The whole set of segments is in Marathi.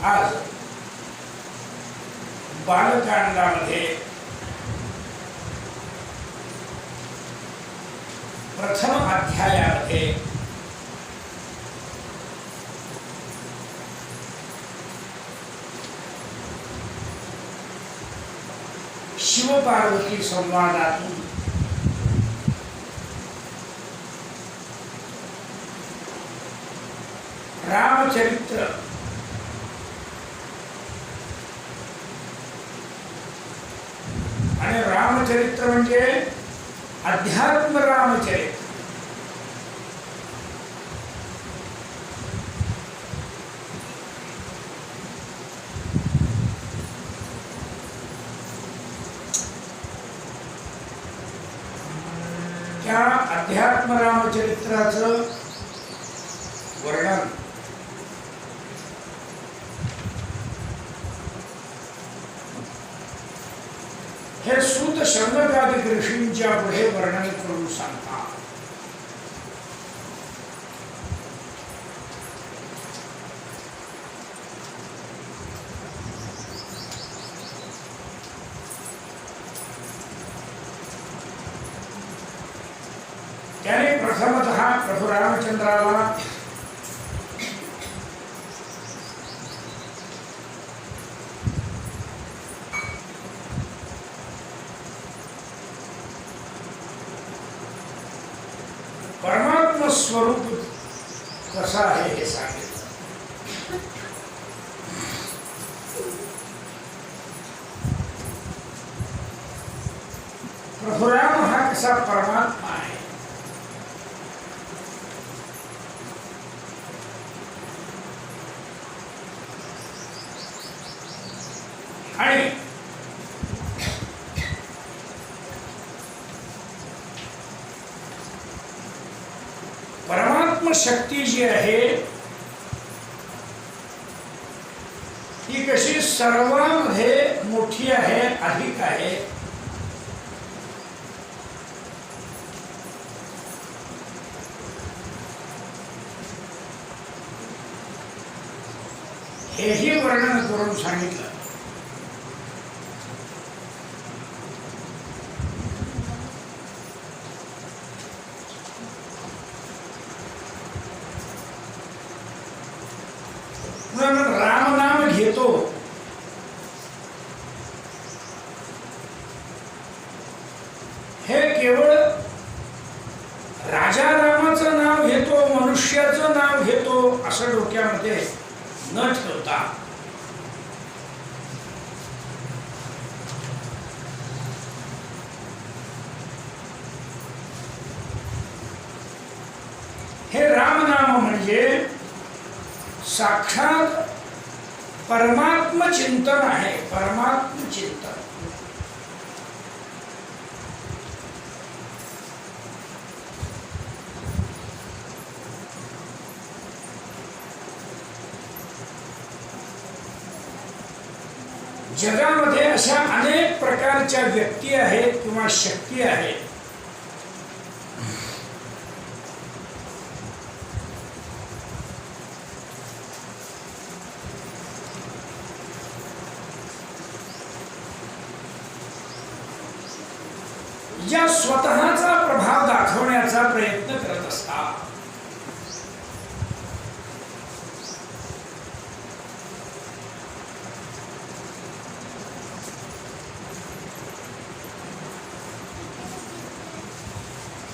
आज बालकांडामध्ये प्रथम अध्यायामध्ये शिवपार्वती संवादातून रामचरित्र आणि रामचरित्र म्हणजे अध्यात्म रामचरित्र. त्या अध्यात्म रामचरित्राचं वर्णन हे सूत शौनकादिक ऋषींच्या पुढे वर्णन करून सांगतात. त्याने प्रथमतः प्रभू रामचंद्राला परमात्म स्वरूप कसा आहे हे सांगितलं. प्रभू राम हा कसा परमात्मा आहे आणि परमात्म शक्ती जी आहे ती कशी सर्वांमध्ये मोठी आहे, अधिक आहे. हेही वर्णन करून सांगितलं. राम नाम घेतो हे केवळ राजा रामाचं नाव घेतो, मनुष्याचं नाव घेतो असं डोक्यामध्ये न ठेवता हे रामनाम म्हणजे साक्षात परमात्म चिंतन आहे. परमात्म चिंतन जगामध्ये अशा अनेक प्रकारच्या व्यक्ती आहेत किंवा शक्ती आहेत ज्या स्वतःचा प्रभाव दाखवण्याचा प्रयत्न करत असतात.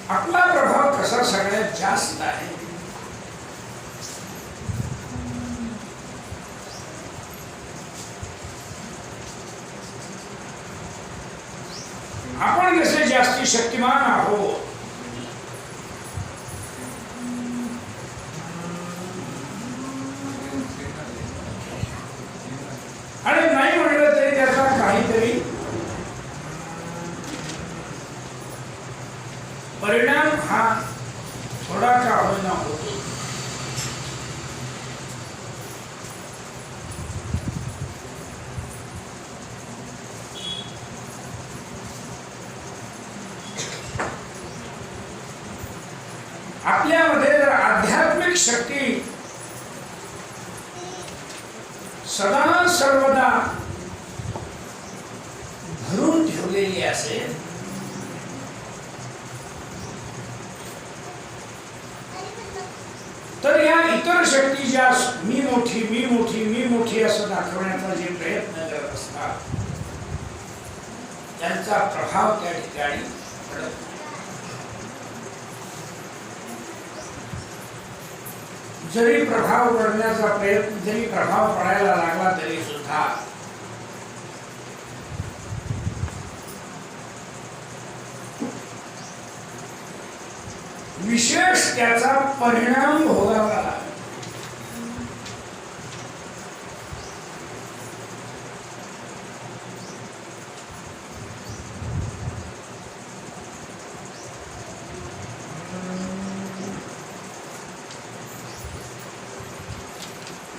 आपला प्रभाव कसा सगळ्यात जास्त आहे आपण कसे जास्ती शक्तिमान आहोत आणि नाही म्हणलं तरी त्याचा काहीतरी परिणाम हा थोडा का होईना होतो. सदा सर्वदा भरून ठेवलेली असेल तर या इतर शक्ती ज्या मी मोठी मी मोठी मी मोठी असं दाखवण्याचा जे प्रयत्न करत असतात त्यांचा प्रभाव त्या ठिकाणी पडत नाही. जरी प्रभाव पडण्याचा प्रयत्न जरी प्रभाव पडायला लागला तरी सुद्धा विशेष त्याचा परिणाम भोगावा लागला.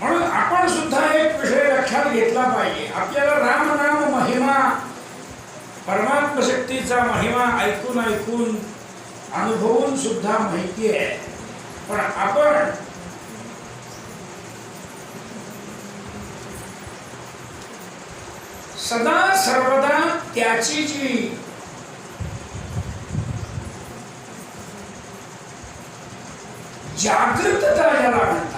म्हणून आपण सुद्धा एक विषय लक्षात घेतला पाहिजे. आपल्याला राम नाम महिमा परमात्म शक्तीचा महिमा ऐकून ऐकून अनुभवून सुद्धा माहिती आहे, पण आपण सदा सर्वदा त्याची जी जागृतता ज्याला म्हणतात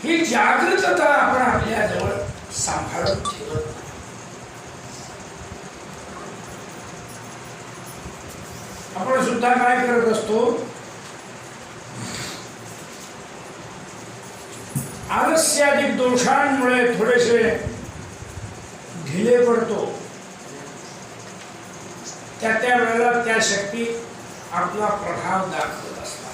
ही जागृतता आपण आपल्या जवळ सांभाळून ठेवत नाही. आपण सुद्धा काय करत असतो, आलस्यादिक दोषांमुळे थोडेसे ढिले पडतो. त्या वेळेला त्या शक्ती आपला प्रभाव दाखवत असतात.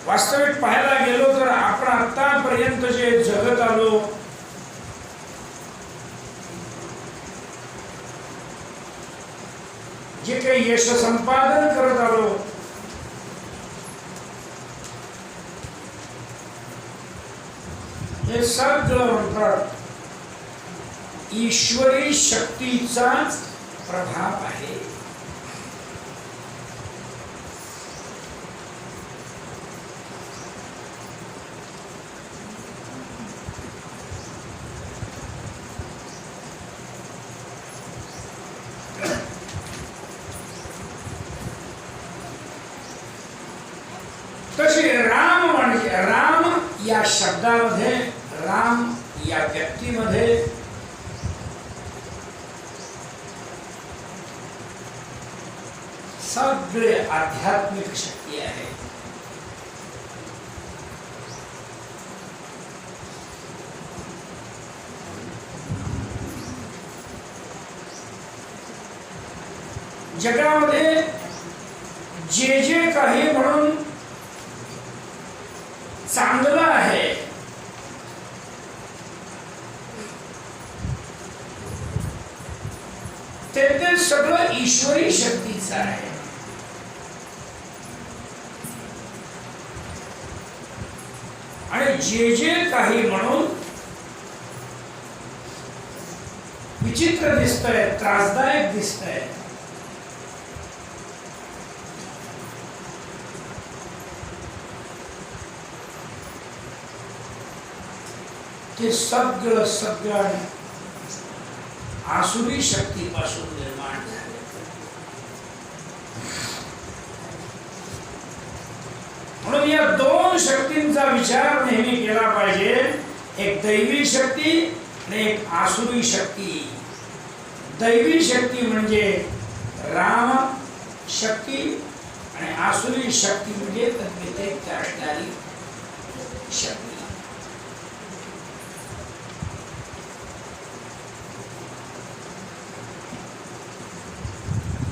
वास्तविक पाहायला गेलो तर आपण आतापर्यंत जे जगत आलो जे काही यश संपादन करत आलो हे सगळं म्हणतात ईश्वरी शक्तीचा प्रभाव आहे. तसे राम म्हणजे राम या शब्दामध्ये राम या व्यक्तीमध्ये सगळे आध्यात्मिक शक्ती आहे. जगामध्ये जे जे काही म्हणून चांगलं आहे ते सगळं ईश्वरी शक्तीचं आहे. आणि जे जे काही म्हणून विचित्र दिसतंय, त्रासदायक दिसतंय, ते सगळं सगळं आसुरी शक्तीपासून निर्माण झाले. म्हणून या दोन शक्तींचा विचार नेहमी केला पाहिजे. एक दैवी शक्ती आणि एक आसुरी शक्ती. दैवी शक्ती म्हणजे राम शक्ती आणि आसुरी शक्ती म्हणजे तद्व्यतिरिक्त असणारी शक्ती.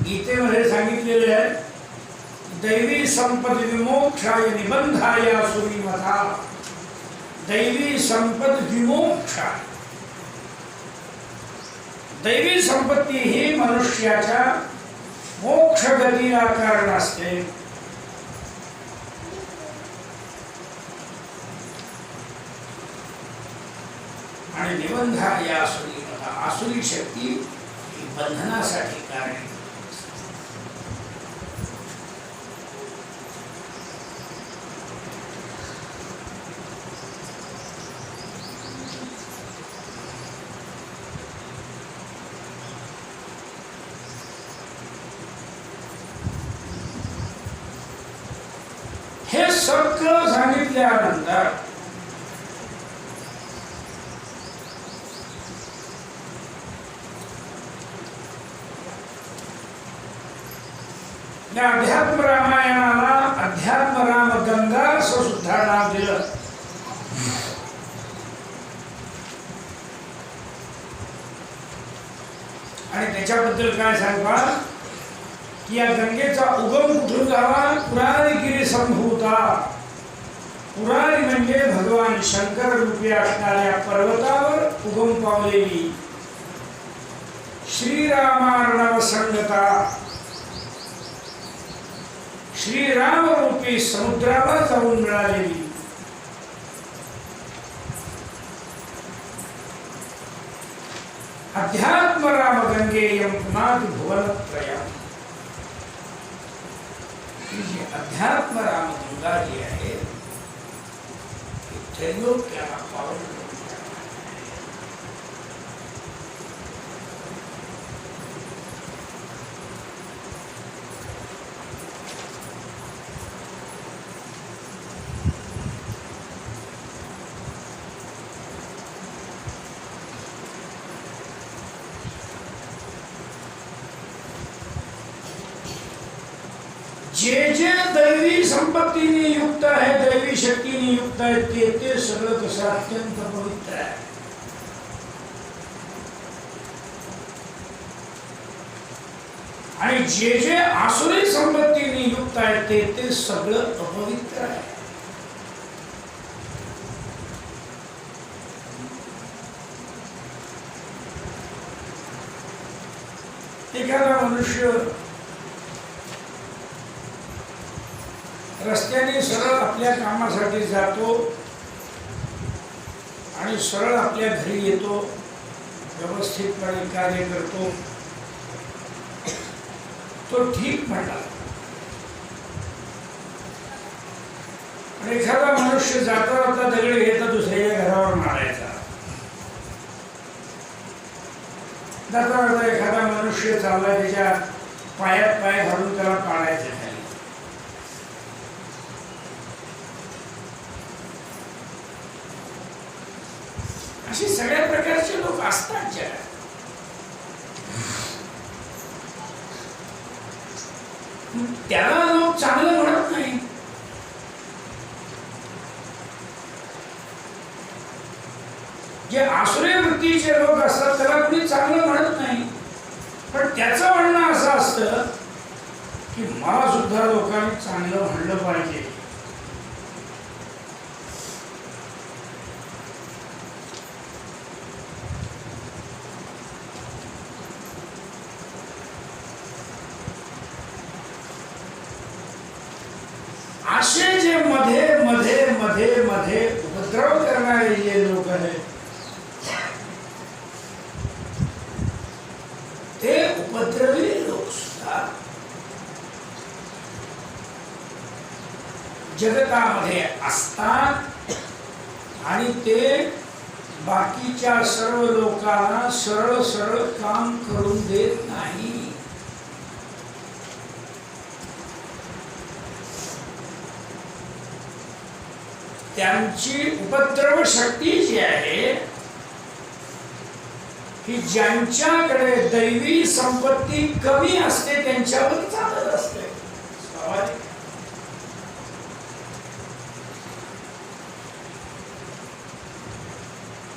गीतेमध्ये सांगितलेले आहे दैवी संपद विमोक्षाय निबंधाय आसुरी मथा. दैवी संपद विमोक्षा दैवी संपत्ती ही मनुष्याच्या मोक्ष गतीला कारण असते. आणि निबंधा या आसुरी शक्ती ही बंधनासाठी कारण. हे सगळं सांगितल्यानंतर या अध्यात्म रामायणाला अध्यात्म राम गंगा असं सुद्धा नाव दिलं. आणि त्याच्याबद्दल काय सांगा की या गंगेचा उगम कुठून झाला? पुराणगिरी संभूता. पुराणी म्हणजे भगवान शंकर रूपी असणाऱ्या पर्वतावर उगम पावलेली श्रीरामार्णव संगता श्रीराम रूपी समुद्राला जाऊन मिळालेली अध्यात्म राम गंगेयम पुनाद भुवनत्रयम्. जी अध्यात्म राम गंगा जी आहे त्रैलोक्याला पावन. जे जे दैवी संपत्तीने युक्त आहे, दैवी शक्तीने युक्त आहे, ते सगळं कसं अत्यंत पवित्र आहे. आणि जे जे आसुरी संपत्तीने युक्त आहे ते सगळं अपवित्र आहे. एखादा मनुष्य रस्त्याने सरळ आपल्या कामासाठी जातो आणि सरळ आपल्या घरी येतो, व्यवस्थितपणे कार्य करतो, तो ठीक म्हणला. आणि एखादा मनुष्य जाता जाता दगड घेता दुसऱ्याच्या घरावर मारायचा. जाता जाता एखादा मनुष्य चालला त्याच्या पायात पाय घालून त्याला पाडायचं. अशी सगळ्या प्रकारचे लोक असतात जगात. त्याला लोक चांगलं म्हणत नाही. जे आसुरी वृत्तीचे लोक असतात त्याला कोणी चांगलं म्हणत नाही. पण त्याचं म्हणणं असं असतं की मला सुद्धा लोकांनी चांगलं म्हणलं पाहिजे. असे जे मध्ये मध्ये मध्ये मध्ये उपद्रव करणारे जे लोक आहेत ते उपद्रवी लोक सुद्धा जगतामध्ये असतात आणि ते बाकीच्या सर्व लोकांना सरळ सरळ काम करून देत नाही. त्यांची उपद्रव शक्ती जी आहे ही ज्यांच्याकडे दैवी संपत्ती कमी असते त्यांच्यावर चालत असते.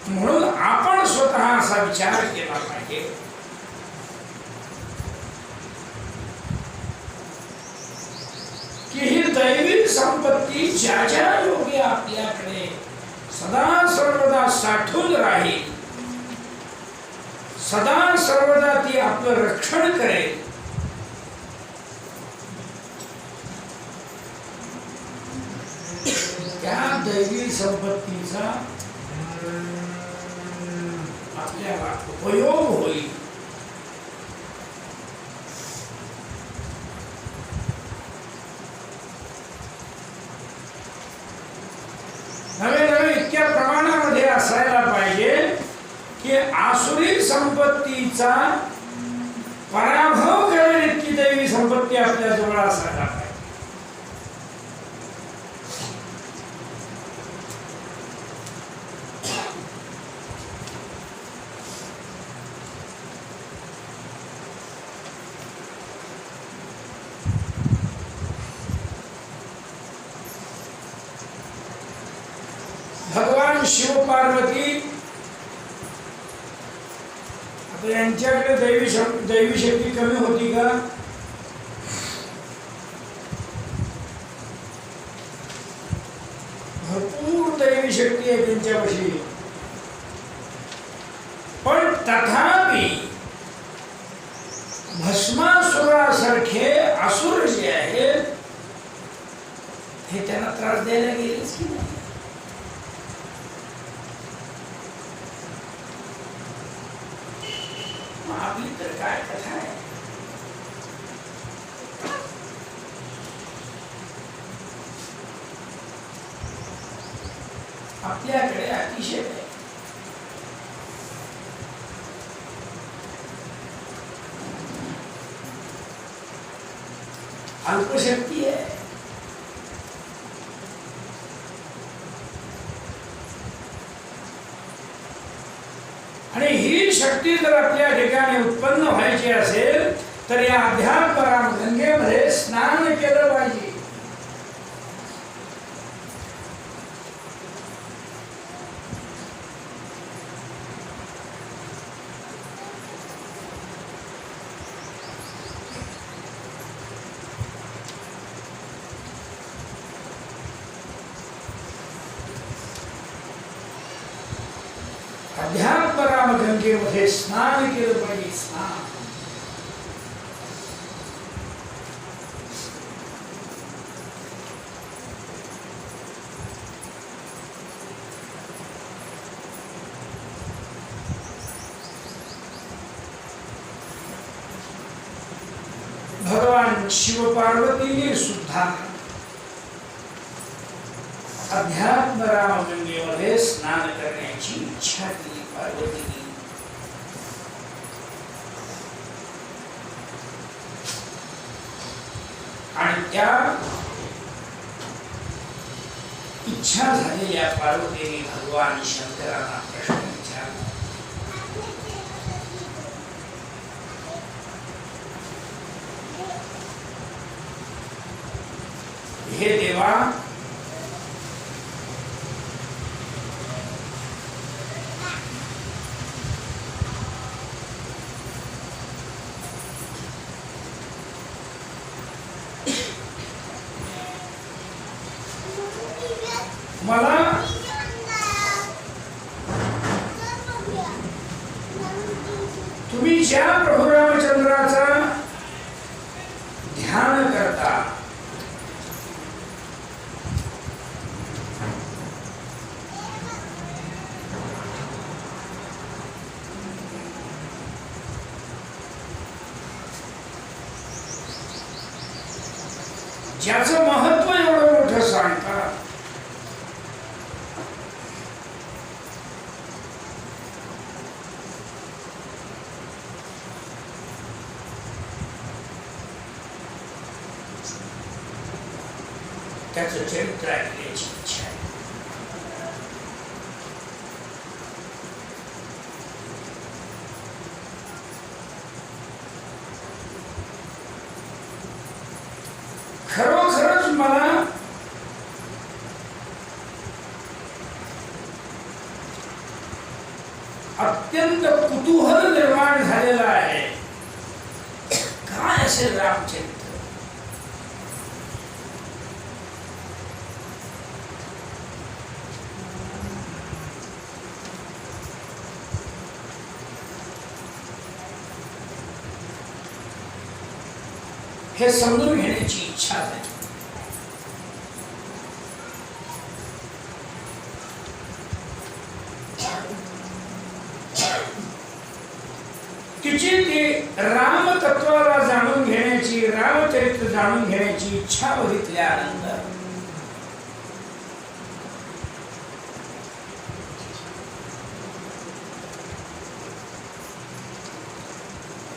म्हणून आपण स्वतः असा विचार केला पाहिजे की ही दैवी संपत्ती ज्या ज्या योगी आपल्याकडे सदा सर्वदा साठून राहील, सदा सर्वदा ती आपलं रक्षण करेल. त्या दैवी संपत्तीचा आपल्याला उपयोग होईल. नवे नवे इतक्या प्रमाणामध्ये असायला पाहिजे की आसुरी संपत्तीचा पराभव करेल इतकी दैवी संपत्ती आपल्या जवळ असायला पाहिजे. भगवान शिव पार्वती आता यांच्याकडे दैवी शक्ती कमी होती का? भरपूर दैवी शक्ती आहे त्यांच्यापाशी. पण तथापि भस्मासुरासारखे असुर जे आहेत हे त्यांना त्रास द्यायला गेलेच की नाही. आपली तर काय कथा आहे. आपल्याकडे अतिशय अल्पशक्ती आहे. आणि ही शक्ती जर आपल्या ठिकाणी उत्पन्न व्हायची असेल तर या अध्यात्म रामगंगेमध्ये स्नान केलं पाहिजे. अध्यात्म रामगंगेमध्ये स्नान केलं पाहिजे. स्नान भगवान शिव पार्वतीने सुद्धा अध्यात्म रामगंगेमध्ये स्नान करण्याची इच्छा केली. पार्वतीने आणि त्या इच्छा झालेल्या पार्वतीने भगवान शंकरांना प्रश्न विचारला. हे देवा, मला तुम्ही ज्या प्रभू रामचंद्राचा ध्यान करता ज्याचं महत्व एवढं मोठं सांगता, त्याचं चरित्र ऐकण्याची इच्छा आहे. खरोखरच मला अत्यंत कुतूहल निर्माण झालेलं आहे. काय असेल रामचरित्र? हे समजून घेण्याची इच्छा आहे. तिची ती रामतत्वाला जाणून घेण्याची, रामचरित्र जाणून घेण्याची इच्छा बघितल्यानंतर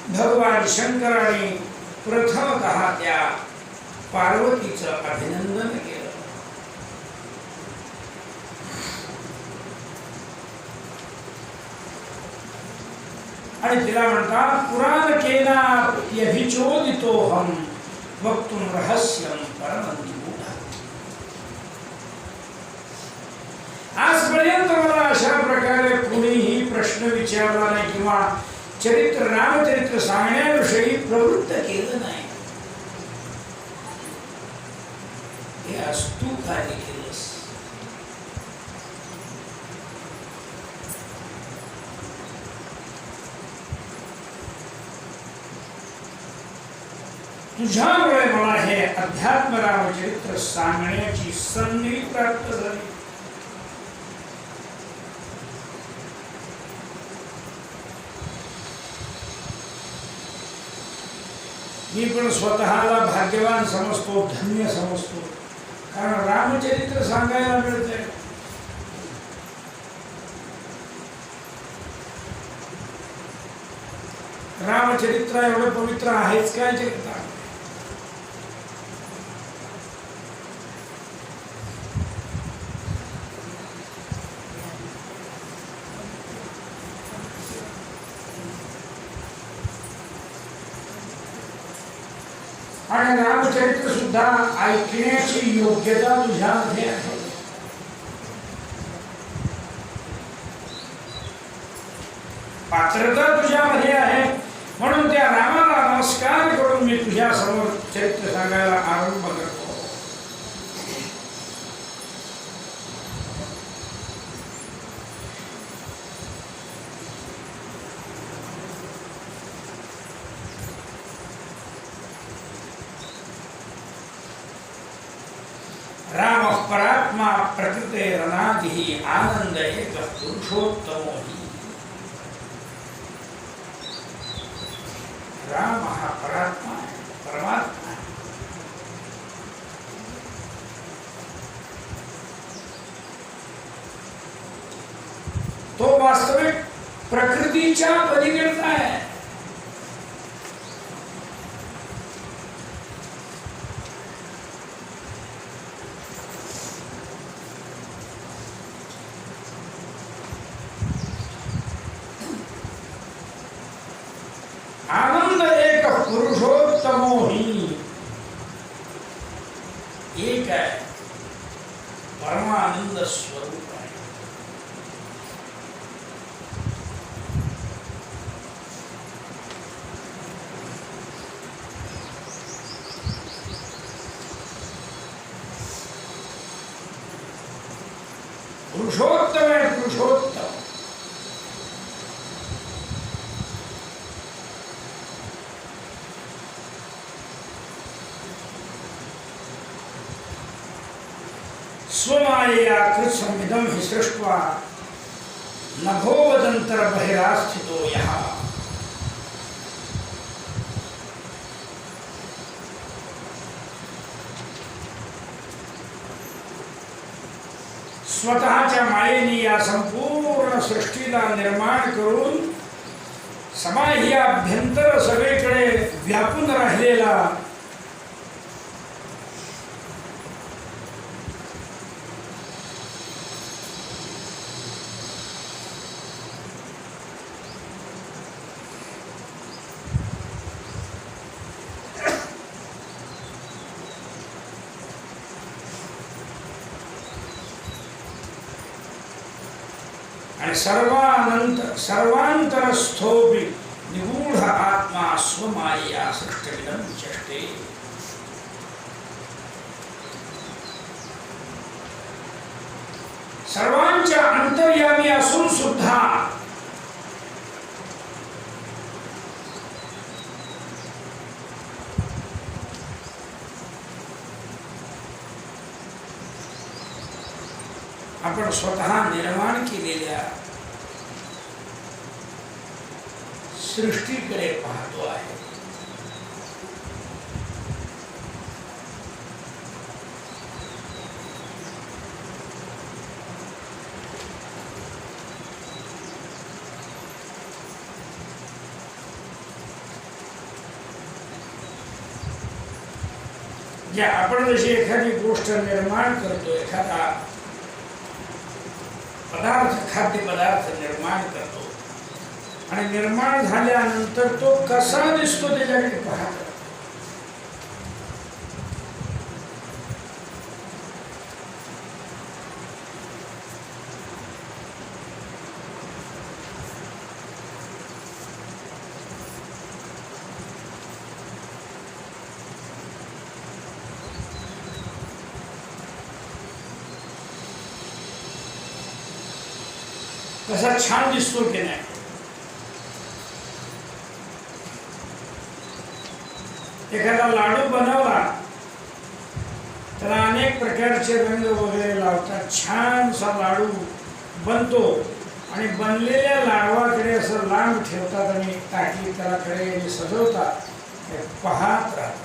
भगवान शंकराने प्रथमतः त्या पार्वतीचं अभिनंदन केलं. आणि तिला म्हणतात पुराण केना यभिचोदितोहम वक्तुम रहस्यम परमं गूढ. आजपर्यंत मला अशा प्रकारे कुणीही प्रश्न विचारला नाही किंवा चरित्र रामचरित्र सांगण्याविषयी प्रवृत्त केलं नाही. हे आज तू कार्य केलंस. तुझ्यामुळे मला हे अध्यात्म रामचरित्र सांगण्याची संधी प्राप्त झाली. मी पण स्वतःला भाग्यवान समजतो, धन्य समजतो, कारण रामचरित्र सांगायला मिळते. रामचरित्र एवढं पवित्र आहेच काय जगता. आणि रामचरित्र सुद्धा ऐकण्याची योग्यता तुझ्यामध्ये आहे. पात्रता तुझ्यामध्ये आहे. म्हणून त्या रामाला नमस्कार करून मी तुझ्या समोर चरित्र सांगायला आरंभ करतो. राम परात्मा प्रकृते रनादि आनंद एक पुरुषोत्तमो हि. राम हा परात्मा है, परमात्मा है. तो वास्तविक प्रकृतीच्या पलीकडचा आहे. आनंद एक पुरुषोत्तमो ही. एक है, परमानंद स्वरूप है. पुरुषोत्तम है, पुरुषोत्तम. स्वमायया कृत्संविदं हि सृष्ट्वा नभोवदंतर बहिरास्थितो यः. स्वतःच्या मायेने या संपूर्ण सृष्टीला निर्माण करून समाह्याभ्यंतर सगळीकडे व्यापून राहिलेला आणि सर्वांतरस्थोपि निगूढ आत्मा स्वमायया सृष्टिविदं चष्टे. सर्वांच्या अंतर्यामी असून सुद्धा आपण स्वतः निर्माण केलेल्या सृष्टीकडे पाहतो आहे. आपण जशी एखादी गोष्ट निर्माण करतो, एखादा पदार्थ, खाद्य पदार्थ निर्माण करतो आणि निर्माण झाल्यानंतर तो कसा दिसतो त्याच्याकडे पाहतो. कसा छान दिसतो की नाही. एखादा लाडू बनवला त्याला अनेक प्रकारचे रंग वगैरे लावतात, छानसा लाडू बनतो आणि बनलेल्या लाडवाकडे असं लांब ठेवतात आणि ताटली त्याला कडे सजवतात, पाहत राहतात.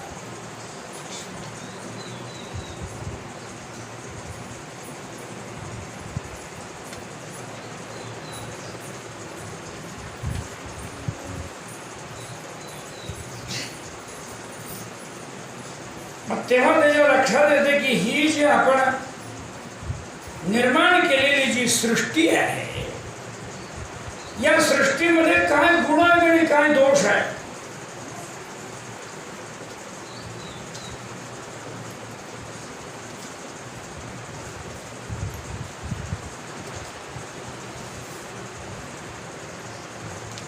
मग तेव्हा त्याच्या लक्षात येते की ही जी आपण निर्माण केलेली जी सृष्टी आहे, या सृष्टीमध्ये काय गुण आणि काय दोष आहे.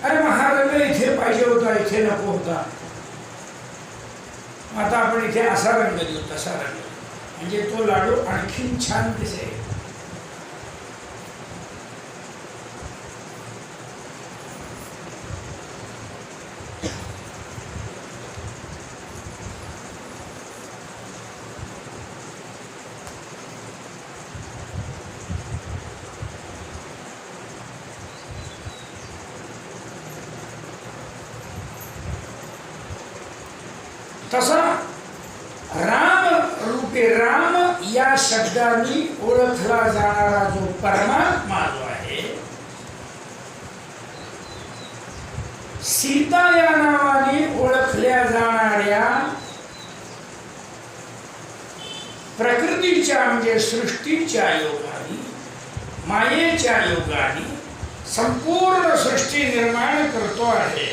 अरे मग हा रंग इथे पाहिजे होता, इथे नको होता, आता आपण इथे असा रंग देऊ, तसा रंग, म्हणजे तो लाडू आणखीन छान दिसेल. तसा राम रूपे, राम या शब्दाने ओळखला जाणारा जो परमात्मा जो आहे, सीता या नावाने ओळखल्या जाणाऱ्या प्रकृतीच्या म्हणजे सृष्टीच्या योगाने, मायेच्या योगाने संपूर्ण सृष्टी निर्माण करतो आहे.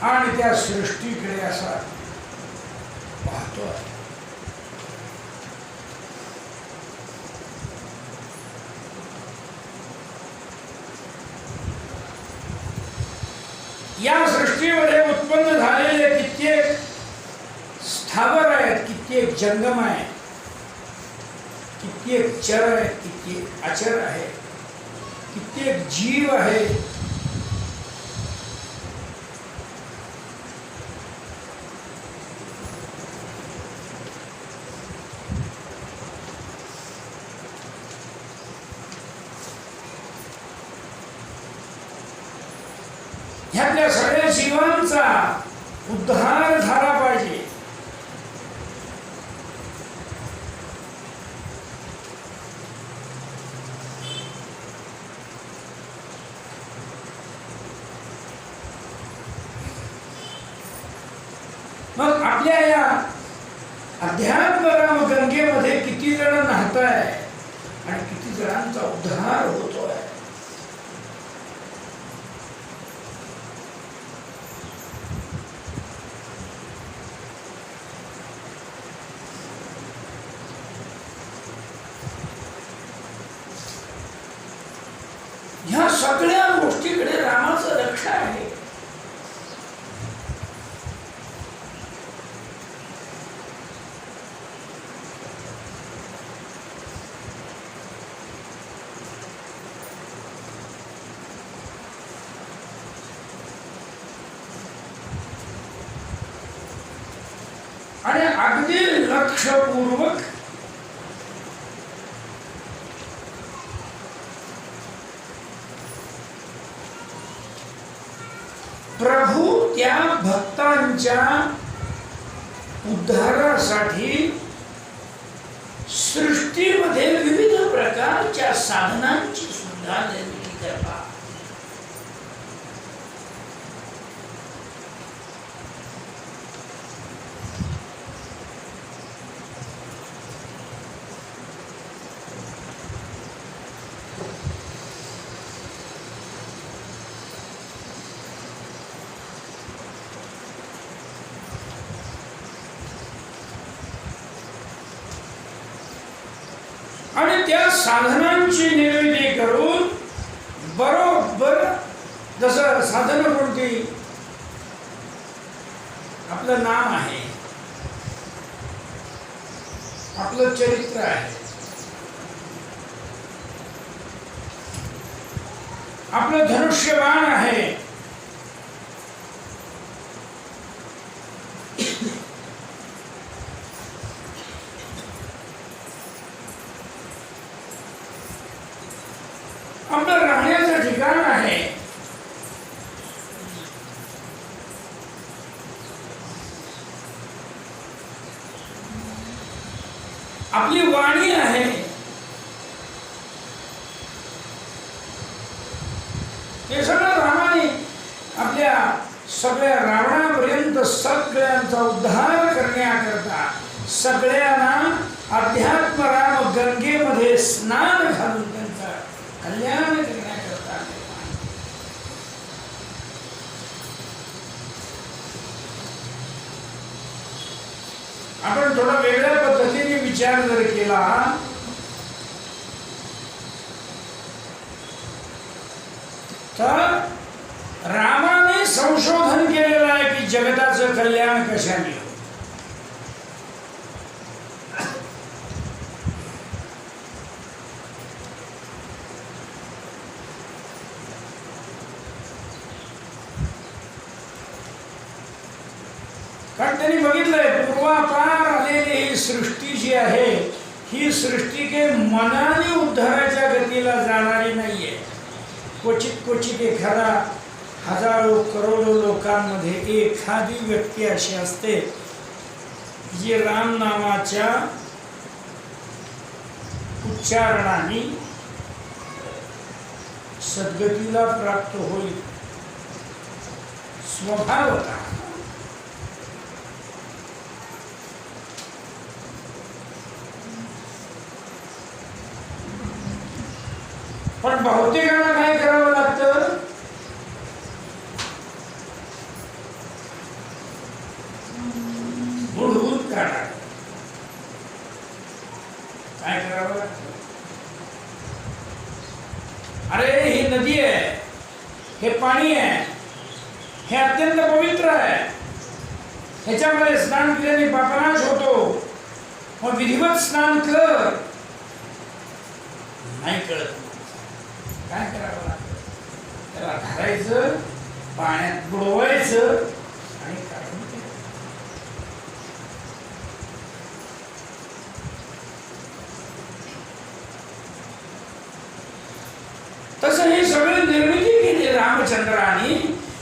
आणि त्या सृष्टीकडे असा पाहतो आहे. या सृष्टीमध्ये उत्पन्न झालेले कित्येक स्थावर आहेत, कित्येक जंगम आहेत, कित्येक चर आहेत, कित्येक अचर आहेत, कित्येक जीव आहेत. ह्यातल्या सगळ्या जीवांचा उद्धार झाला पाहिजे. मग आपल्या या अध्यात्म राम गंगेमध्ये किती जण न्हाताय आणि किती जणांचा उद्धार होतोय. ह्या सगळ्या गोष्टीकडे रामाचं लक्ष आहे. आणि अगदी लक्षपूर्वक प्रभू त्या भक्तांच्या उद्धारासाठी सृष्टीमध्ये विविध प्रकारच्या साधनांची सुद्धा निर्मिती करतात. आणि त्या साधनांची निर्मिती करून बरोबर जसं साधन कोणती, आपलं नाम आहे, आपलं चरित्र आहे, आपलं धनुष्यबाण आहे, आपलं राहण्याचं ठिकाण आहे, आपली वाणी आहे, हे सगळं रामाने आपल्या सगळ्या रावणापर्यंत सगळ्यांचा उद्धार करण्याकरता सगळ्यांना अध्यात्म राम गंगेमध्ये स्नान घालून त्यांचा कल्याण करण्याकरता. आपण थोडा वेगळ्या पद्धतीने विचार जर केला तर रामाने संशोधन केलेलं आहे की जगताचं कल्याण कशाने हो. कारण त्यांनी बघितलंय पूर्वापार आलेली ही सृष्टी जी आहे ही सृष्टी काही मनाने उद्धाराच्या गतीला जाणारी नाहीये. क्वचित क्वचित एखादा हजारो करोडो लोकांमध्ये एखादी व्यक्ती अशी असते जी राम नामाच्या उच्चारणाने सद्गतीला प्राप्त होईल स्वभावतः. पण बहुतेकांना काय करावं लागतं, बुडबुड काढा. काय करावं लागतं, अरे ही नदी आहे, हे पाणी आहे, हे अत्यंत पवित्र आहे, ह्याच्यामध्ये स्नान केल्याने पापनाश होतो, मग विधिवत स्नान कर. नाही कळत, काय करावं लागतं, त्याला घालायचं, पाण्यात बुडवायचं आणि काढून घ्यायचं. तसं हे सगळी निर्मिती केली रामचंद्राने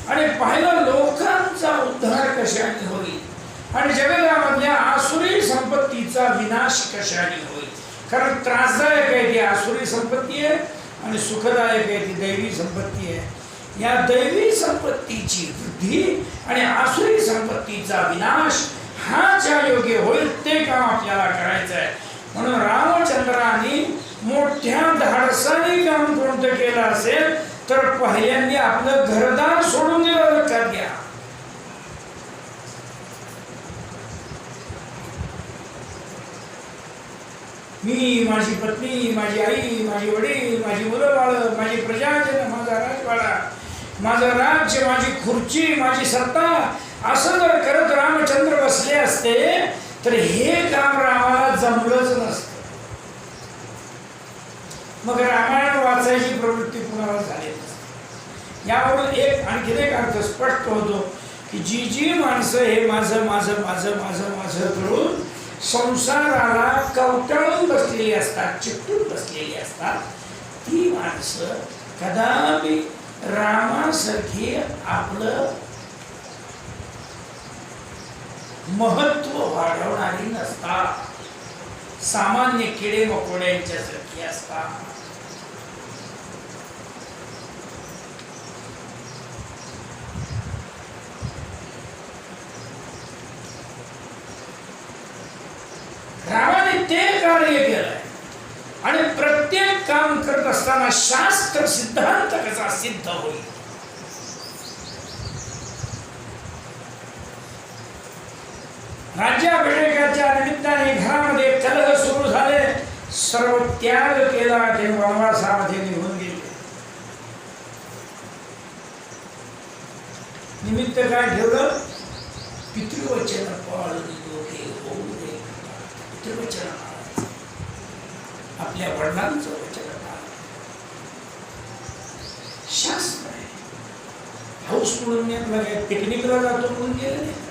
आणि पाहिलं लोकांचा उद्धार कशाने होईल आणि जगतामधल्या आसुरी संपत्तीचा विनाश कशाने होईल. कारण त्रासदायक आहे ती आसुरी संपत्ती आहे आणि सुखदायक आहे ती दैवी संपत्ती आहे. या दैवी संपत्तीची वृद्धी आणि आसुरी संपत्तीचा विनाश हा ज्या योग्य होईल ते काम आपल्याला करायचं आहे. म्हणून रामचंद्राने मोठ्या धाडसाने काम कोणतं केलं असेल तर पहिल्यांदा आपलं घरदार सोडून दिलं. लक्षात घ्या, मी, माझी पत्नी, माझी आई, माझी वडील, माझी मुलं बाळ, माझी प्रजाजन, माझा राजवाडा, माझं राज्य, माझी खुर्ची, माझी सत्ता, असं जर करत रामचंद्र बसले असते तर हे काम रामाला जमलंच नसतं. मग रामायण वाचायची प्रवृत्ती कुणाला झाली नसते. यावरून आणखीन एक अर्थ स्पष्ट होतो की जी जी माणसं हे माझं माझं माझं माझं माझं करून संसाराला कवटाळून बसलेली असतात, चिकटून बसलेली असतात, ती माणसं कदापि रामासारखी आपलं महत्व वाढवणारी नसतात, सामान्य किडे मकोड्यांच्या सारखी असतात. रामाने ते कार्य केलंय आणि प्रत्येक काम करत असताना शास्त्र सिद्धांत कसा सिद्ध होईल, राज्याभिषेकाच्या निमित्ताने घरामध्ये कलह सुरू झाले, सर्व त्याग केला, ते वनवासामध्ये निघून गेले. निमित्त काय ठेवलं? पितृवचन पाळून डोके होऊ दे. पितृवचन आपल्या वडिलांचं वचन शास्त्र आहे. हाऊस म्हणून पिकनिकला जातो म्हणून गेलं नाही का?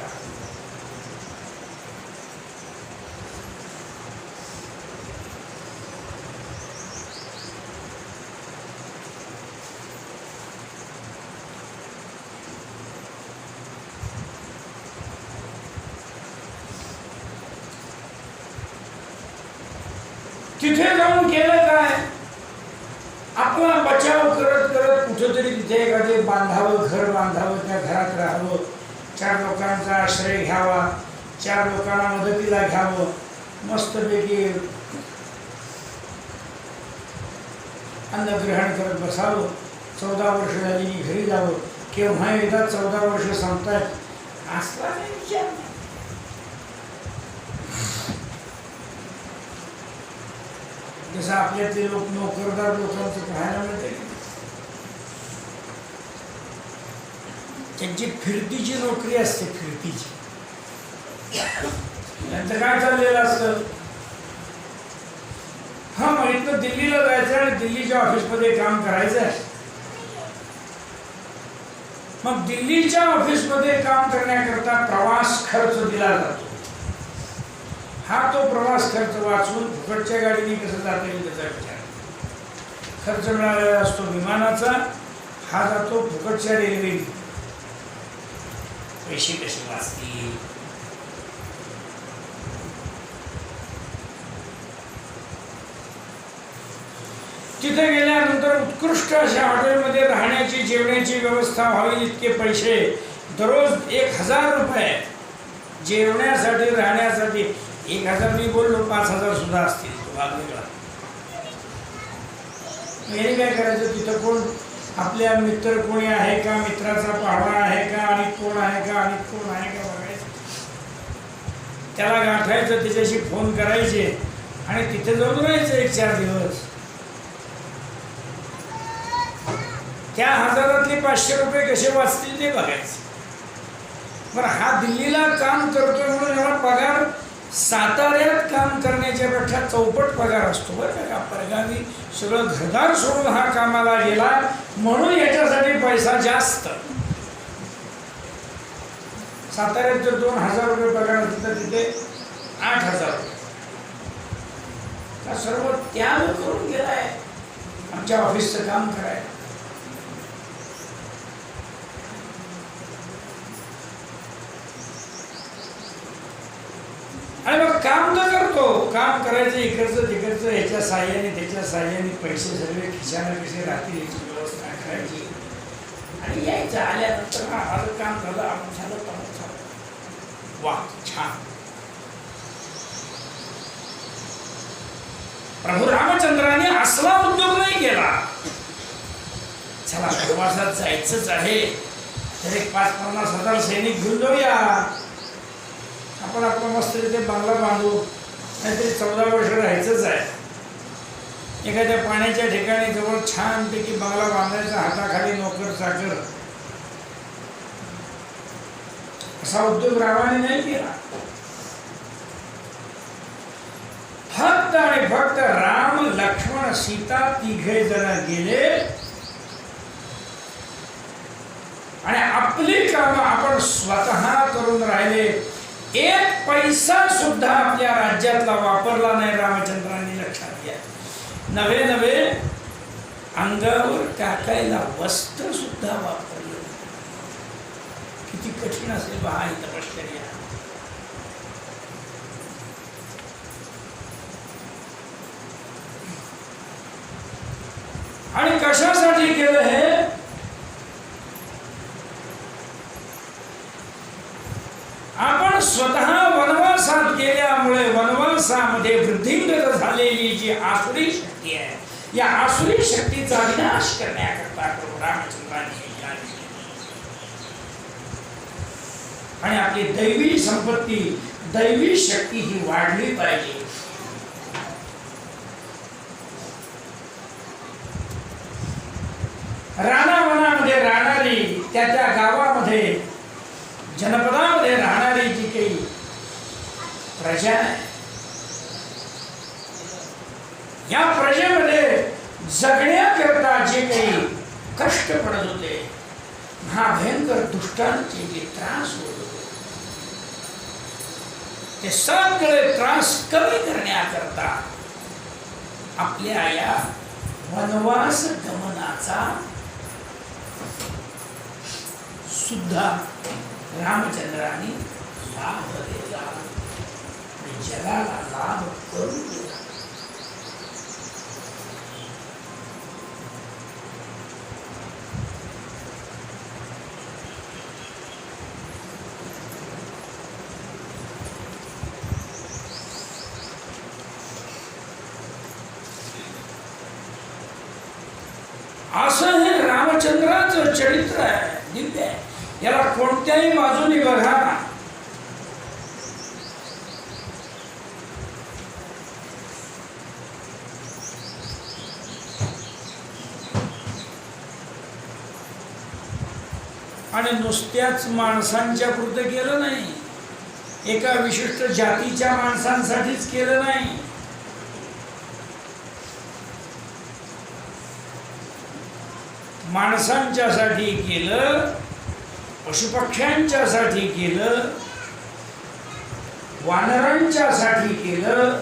तिथे जाऊन केलं काय? आपला बचाव करत करत कुठेतरी तिथे एखादे बांधावं, घर बांधावं, त्या घरात राहावं, 4 लोकांचा आश्रय घ्यावा, 4 लोकांना मदतीला घ्यावं, मस्तपैकी अन्नग्रहण करत बसावं, 14 वर्ष झाली की घरी जावं, केव्हा एकदा 14 वर्ष संपतायत असला काही विचार नाही. जसं आपल्यातले लोक नोकरदार लोकांचं पाहायला मिळते, त्यांची फिरतीची नोकरी असते, फिरतीची. त्यांचं काय चाललेलं असतं? हा, मग इथं दिल्लीला जायचं आणि दिल्लीच्या ऑफिसमध्ये काम करायचं आहे. मग दिल्लीच्या ऑफिसमध्ये काम करण्याकरता प्रवास खर्च दिला जातो. हा तो प्रवास खर्च वाचून फुकटच्या गाडीने कसं जाता येईल त्याचा विचार. खर्च मिळालेला असतो विमानाचा, हा जातो फुकटच्या रेल्वेने. पैसे कसे वाचतील? तिथे गेल्यानंतर उत्कृष्ट अशा हॉटेलमध्ये राहण्याची, जेवण्याची व्यवस्था व्हावी इतके पैसे, दररोज 1000 रुपये जेवण्यासाठी, राहण्यासाठी. 1000 मी बोललो, 5000 सुद्धा असतील, तो भाग वेगळा. हे काय करायचं? तिथं कोण आपल्या मित्र कोणी आहे का, मित्राचा पाहुणा आहे का, आणि कोण आहे का, आणि कोण आहे का बघायचं, त्याला गाठायचं, त्याच्याशी फोन करायचे आणि तिथे जाऊन राहायचं 1-4 दिवस. त्या 1000तले 500 रुपये कसे वाचतील ते बघायचं. बरं, हा दिल्लीला काम करतोय म्हणून एवढा पगार साताऱ्यात काम करण्याच्या पेक्षा चौपट पगार असतो बरं का. परगावी सगळं घरदार सोडून हा कामाला गेला म्हणून याच्यासाठी पैसा जास्त. साताऱ्यात जर 2000 रुपये पगार असेल तर तिथे 8000 रुपये. हा सर्व त्याग करून गेलाय आमच्या ऑफिसचं काम करायला. आणि मग काम तर करतो, काम करायचं इकडचं तिकडचं, ह्याच्या साह्याने त्याच्या साह्याने पैसे सगळे खिशाने कसे राहतील याची व्यवस्था करायची आणि यायचं. आल्यानंतर हा माझं काम झालं, आपण झालं, काम झालं, वा छान. प्रभू रामचंद्राने असला उद्योग नाही केला. चला प्रवासात जायचंच आहे तर 5-50 हजार सैनिक घेऊन जाऊया, आपण आपलं मस्त तिथे बंगला बांधू, नाहीतरी 14 वर्ष राहायचंच आहे. एखाद्या पाण्याच्या ठिकाणी जवळ छानपैकी बंगला बांधायचा, हाताखाली नोकर चाकर. असा उद्योग रामाने नाही केला. फक्त आणि फक्त राम, लक्ष्मण, सीता 3 जण गेले आणि आपली कामं आपण स्वतः करून राहिले. एक पैसा सुद्धा आपल्या राज्यातला वापरला नाही रामचंद्रांनी, लक्षात घ्या. नवे नवे अंगावर टाकायला वस्त्र सुद्धा वापरलं. किती कठीण असेल पहा ही तपश्चर्या. आणि कशासाठी केलं हे? आपण स्वतः वनवासात गेल्यामुळे वनवासामध्ये वृद्धिंगत झालेली जी आसुरी शक्ती आहे, या आसुरी शक्तीचा विनाश करण्याकरता प्रभू रामचंद्रांनी हे कार्य केले. आणि आपली दैवी संपत्ती, दैवी शक्ती ही वाढली पाहिजे. रानावनामध्ये राहणारी, त्या त्या गावामध्ये जनपदामध्ये राहणारी जी काही प्रजा आहे, या प्रजेमध्ये जगण्याकरता जे काही कष्ट पडत होते, हा भयंकर दुष्टांचे जे त्रास होत होते, ते सगळे त्रास कमी करण्याकरता आपल्या या वनवास गमनाचा सुद्धा रामचंद्रांनी लाभ दिला आणि जगाला लाभ करून दिला. असं हे रामचंद्राचं चरित्र आहे, दिव्य आहे. याला कोणत्याही बाजूने बघा, आणि नुसत्याच माणसांच्या पुरतं केलं नाही, एका विशिष्ट जातीच्या माणसांसाठीच केलं नाही. माणसांच्यासाठी केलं, पशुपक्ष्यांच्यासाठी केलं, वानरांच्यासाठी केलं,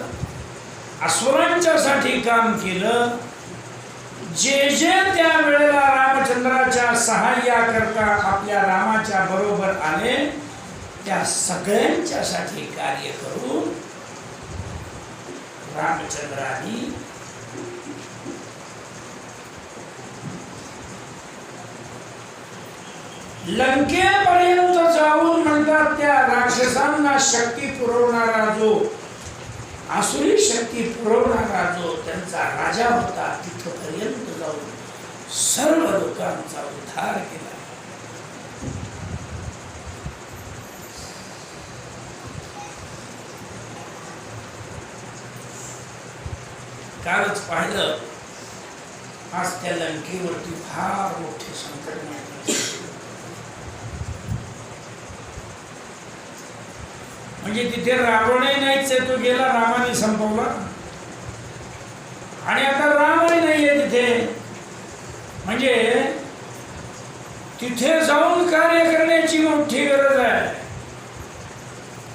असुरांच्यासाठी काम केलं. जे जे त्या वेळेला रामचंद्राच्या सहाय्याकरता आपल्या रामाच्या बरोबर आले, त्या सगळ्यांच्यासाठी कार्य करून रामचंद्रांनी लंकेपर्यंत जाऊन म्हणतात त्या राक्षसांना शक्ती पुरवणारा, जो आसुरी शक्ती पुरवणारा जो त्यांचा राजा होता, तिथपर्यंत जाऊन सर्व लोकांचा उद्धार केला. कालच पाहिलं, आज त्या लंकेवरती फार मोठे संकट नाही. म्हणजे तिथे रावणही नाहीच आहे, तो गेला, रामाने संपवला. आणि आता रामही नाहीये तिथे, म्हणजे तिथे जाऊन कार्य करण्याची मोठी गरज आहे.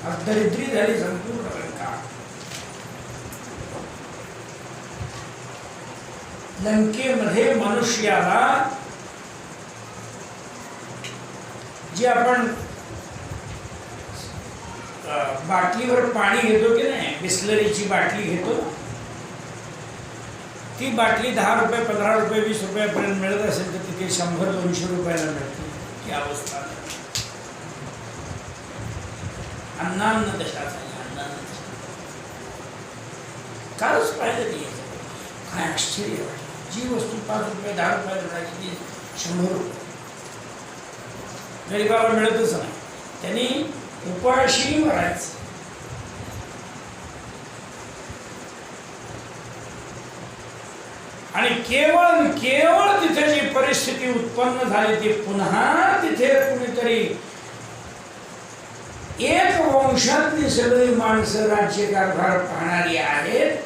आज दरिद्री झाली संपूर्ण लंका. लंकेमध्ये मनुष्याला जे आपण बाटलीवर पाणी घेतो की नाही, बिस्लरीची बाटली घेतो, ती बाटली 10 रुपये, 15 रुपये, 20 रुपयापर्यंत मिळत असेल तर तिथे 100-200 रुपयाला मिळते. ही अवस्था अन्नान्न दशाच आहे, अन्नान्न दशा. कालच पाहिलं ती, काय आश्चर्य वाटलं. जी वस्तू 5 रुपये 10 रुपयाला मिळाली ती 100 रुपये गरीबाला मिळतच नाही. त्यांनी उपाशी मरायचं. आणि केवळ केवळ तिथे जी परिस्थिती उत्पन्न झाली, ती पुन्हा तिथे कुणीतरी एक वंशातली सगळी माणसं राज्यकारभार पाहणारी आहेत.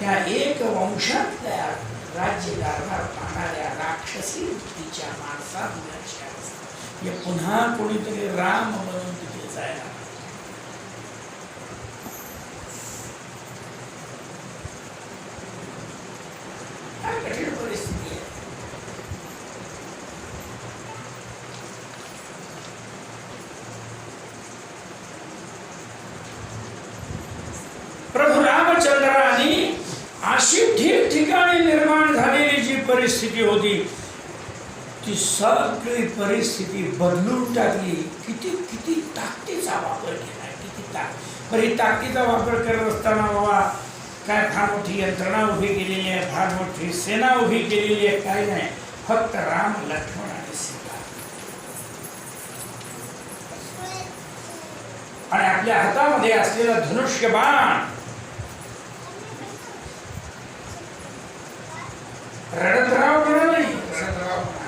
त्या एक वंशातल्या राज्यकारभार पाहणाऱ्या राक्षसी वृत्तीच्या माणसात हे पुन्हा कोणीतरी राम म्हणून तिथे जायला. काय कठीण परिस्थिती आहे. प्रभू रामचंद्रांनी अशी ठिकठिकाणी निर्माण झालेली जी परिस्थिती होती ती सगळी परिस्थिती बदलून टाकली. किती किती ताकदीचा वापर केला, किती पण ही ताकदीचा वापर करत असताना बाबा काय फार मोठी यंत्रणा उभी केलेली आहे, फार मोठी सेना उभी केलेली आहे, काय नाही. फक्त राम, लक्ष्मण आणि सीता आणि आपल्या हातामध्ये असलेला धनुष्य बाण. रडतराव म्हणा नाही, रडतराव म्हणा.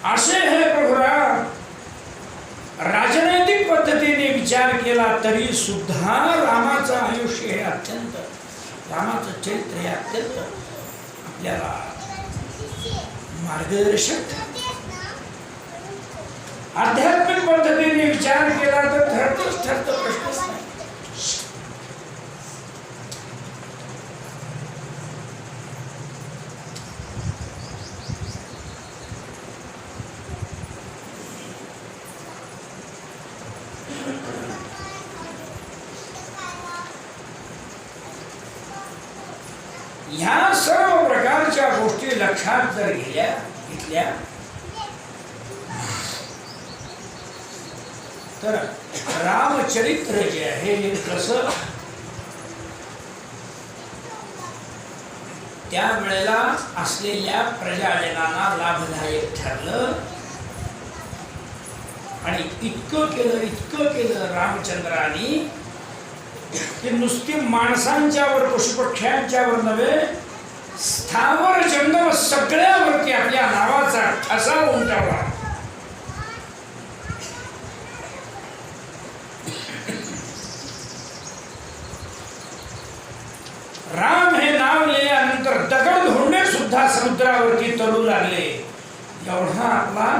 असे हे प्रभुराम राजनैतिक पद्धतीने विचार केला तरी सुद्धा रामाचं आयुष्य हे अत्यंत, रामाचं चरित्र हे अत्यंत आपल्याला मार्गदर्शक. आध्यात्मिक पद्धतीने विचार केला तर ठरतोच ठरतो, प्रश्नच नाही. ह्या सर्व प्रकारच्या गोष्टी लक्षात जर घेतल्या तर रामचरित्र जे आहे हे कसं त्यावेळेला असलेल्या प्रजाजनांना लाभदायक ठरलं. आणि इतकं केलं रामचंद्रांनी की नुसती माणसांच्यावर, पशुपक्ष्यांच्यावर नव्हे, स्थावर जंगम सगळ्यावरती आपल्या नावाचा ठसा उमटवला. राम हे नाव लिहिल्यानंतर दगड धोंडे सुद्धा समुद्रावरती तरू लागले. एवढा आपला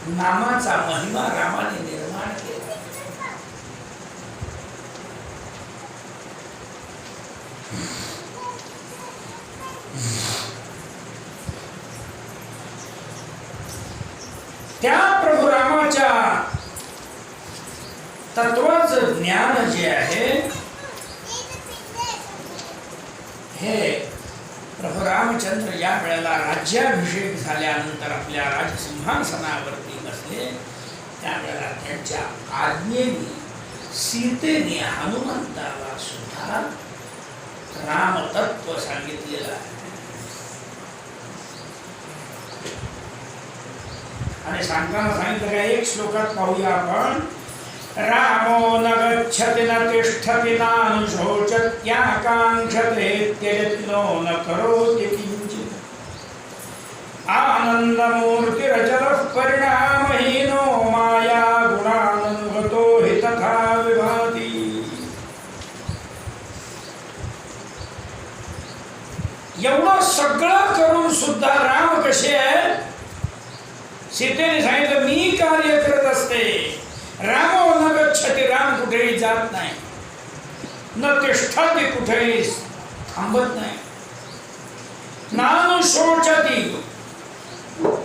नामाचा महिमा रामाने निर्माण केला. त्या प्रभू रामाच्या तत्वाचं ज्ञान जे आहे हे प्रभू रामचंद्र या वेळेला राज्याभिषेक झाल्यानंतर आपल्या राजसिंहासनावरती बसले त्यावेळेला त्यांच्या आज्ञेने सीतेने हनुमंताला सुद्धा रामतत्व सांगितलेलं आहे. आणि सांगताना सांगितलं का एक श्लोकात पाहूया आपण. रामो न गच्छति न तिष्ठति नानुशोचत्याकांक्षते त्यजति नो न करोति किंचित् आनन्दमूर्तिरचलः परिणामहीनो माया गुणाननुगतो हि तथा विभाति. एवढं सगळं करून सुद्धा राम कसे आहे. सीतेने सांगितलं मी कार्य करत असते. रामो न गच्छति, राम कुठेही जात नाही. न तिष्ठति, कुठेही थांबत नाही. नानुशोचति,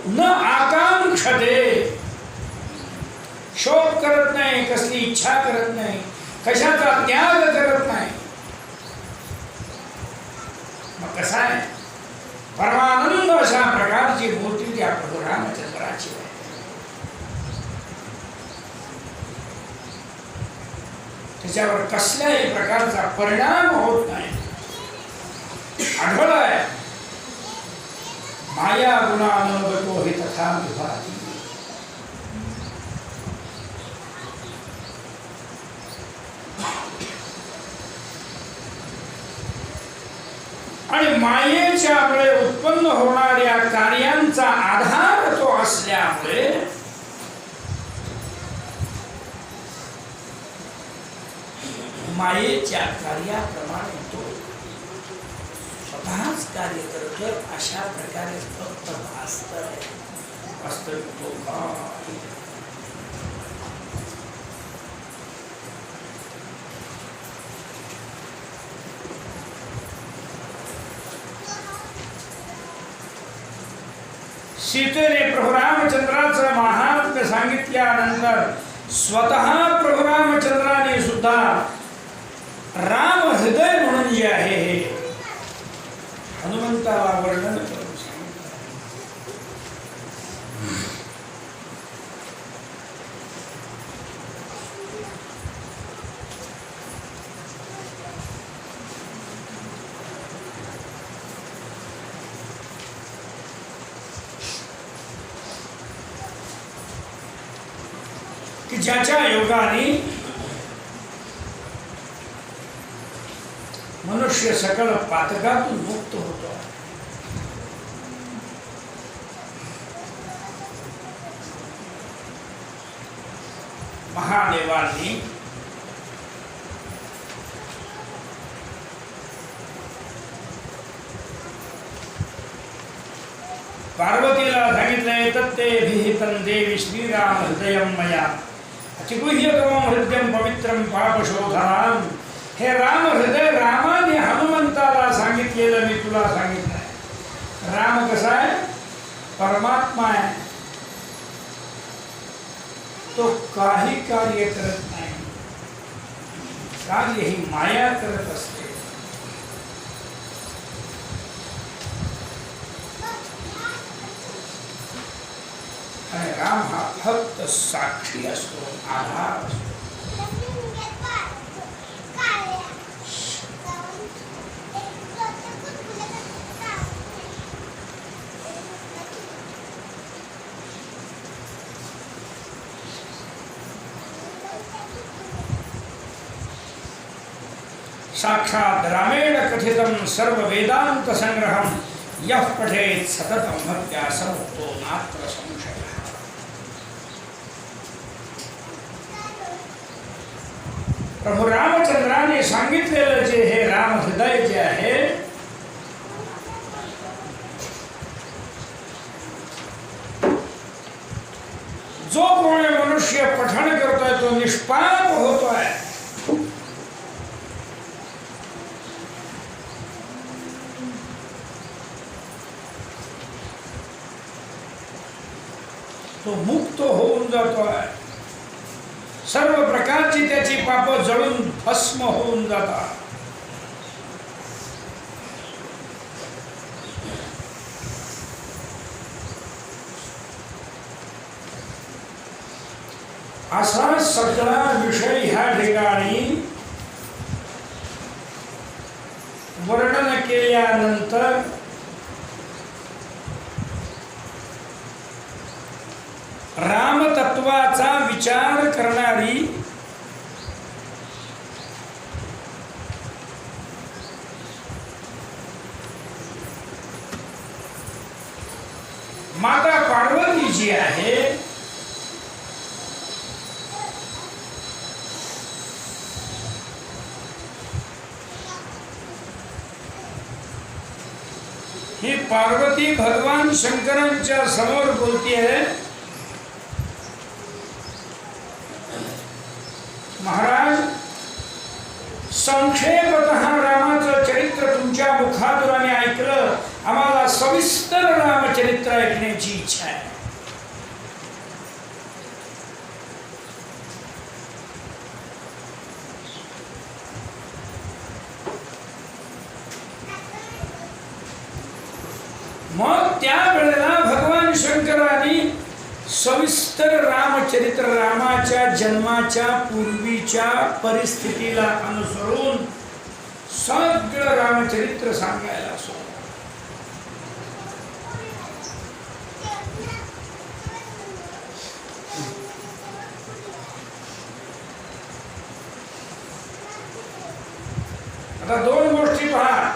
न आकांक्षते, शोक करत नाही, कसली इच्छा करत नाही, कशाचा त्याग करत नाही. मग कसा आहे परमानंद अशा प्रकारची मूर्ती त्या प्रभू रामचंद्राची आहे. त्याच्यावर कसल्याही प्रकारचा परिणाम होत नाही. आढळ आहे माया गुणानुगतो हि तथा विभाति. आणि मायेच्या मुळे उत्पन्न होणाऱ्या कार्यांचा आधार तो असल्यामुळे मायेच्या कार्याप्रमाणे तो स्वतःच कार्य करतो. अशा प्रकारे फक्त वास्तविक तो काही सीतेने प्रभू रामचंद्राचं महात्म्य सांगितल्यानंतर स्वतः प्रभू रामचंद्राने सुद्धा राम हृदय म्हणून जे आहे हे हनुमंताला वर्णन करून सांगितलं. की ज्याच्या योगाने मनुष्य सकल पातकातून मुक्त होतो. महादेवांनी पार्वतीला सांगितलंय तत्ते विहितं देवी श्रीराम हृदयं मया अतिगुह्यतमं हृदयं पवित्रं पापशोधनां. हे राम हृदय रामाने हनुमंताला सांगितलेलं मी तुला सांगितलंय. राम कसा आहे? परमात्मा आहे. तो काही कार्य करत नाही. कार्य ही माया करत असते. आणि राम हा फक्त साक्षी असतो, आधार असतो. साक्षात् रामेण कथितं सर्व वेदांत संग्रहं यः पठेत् सततं भक्त्या समुक्तो नात्र संशयः. प्रभू रामचंद्राने सांगितलेलं जे हे राम हृदय जे आहे जो कोणी मनुष्य पठण करतोय तो निष्पाप होतोय. तो मुक्त होऊन जातोय. सर्व प्रकारची त्याची पाप जळून भस्म होऊन जातात. असा सगळा विषय ह्या ठिकाणी वर्णन केल्यानंतर रामतत्वाचा विचार करणारी माता पार्वती जी आहे ही पार्वती भगवान शंकरांच्या समोर बोलतेय, महाराज संक्षेपतः रामाचं चरित्र तुमच्या मुखातून आम्ही ऐकलं. आम्हाला सविस्तर रामचरित्र ऐकण्याची इच्छा आहे. मग त्यावेळेला भगवान शंकरांनी सविस्तर रामचरित्र रामाच्या जन्माच्या पूर्वीच्या परिस्थितीला अनुसरून सगळं रामचरित्र सांगायला सुरू. आता दोन गोष्टी पहा.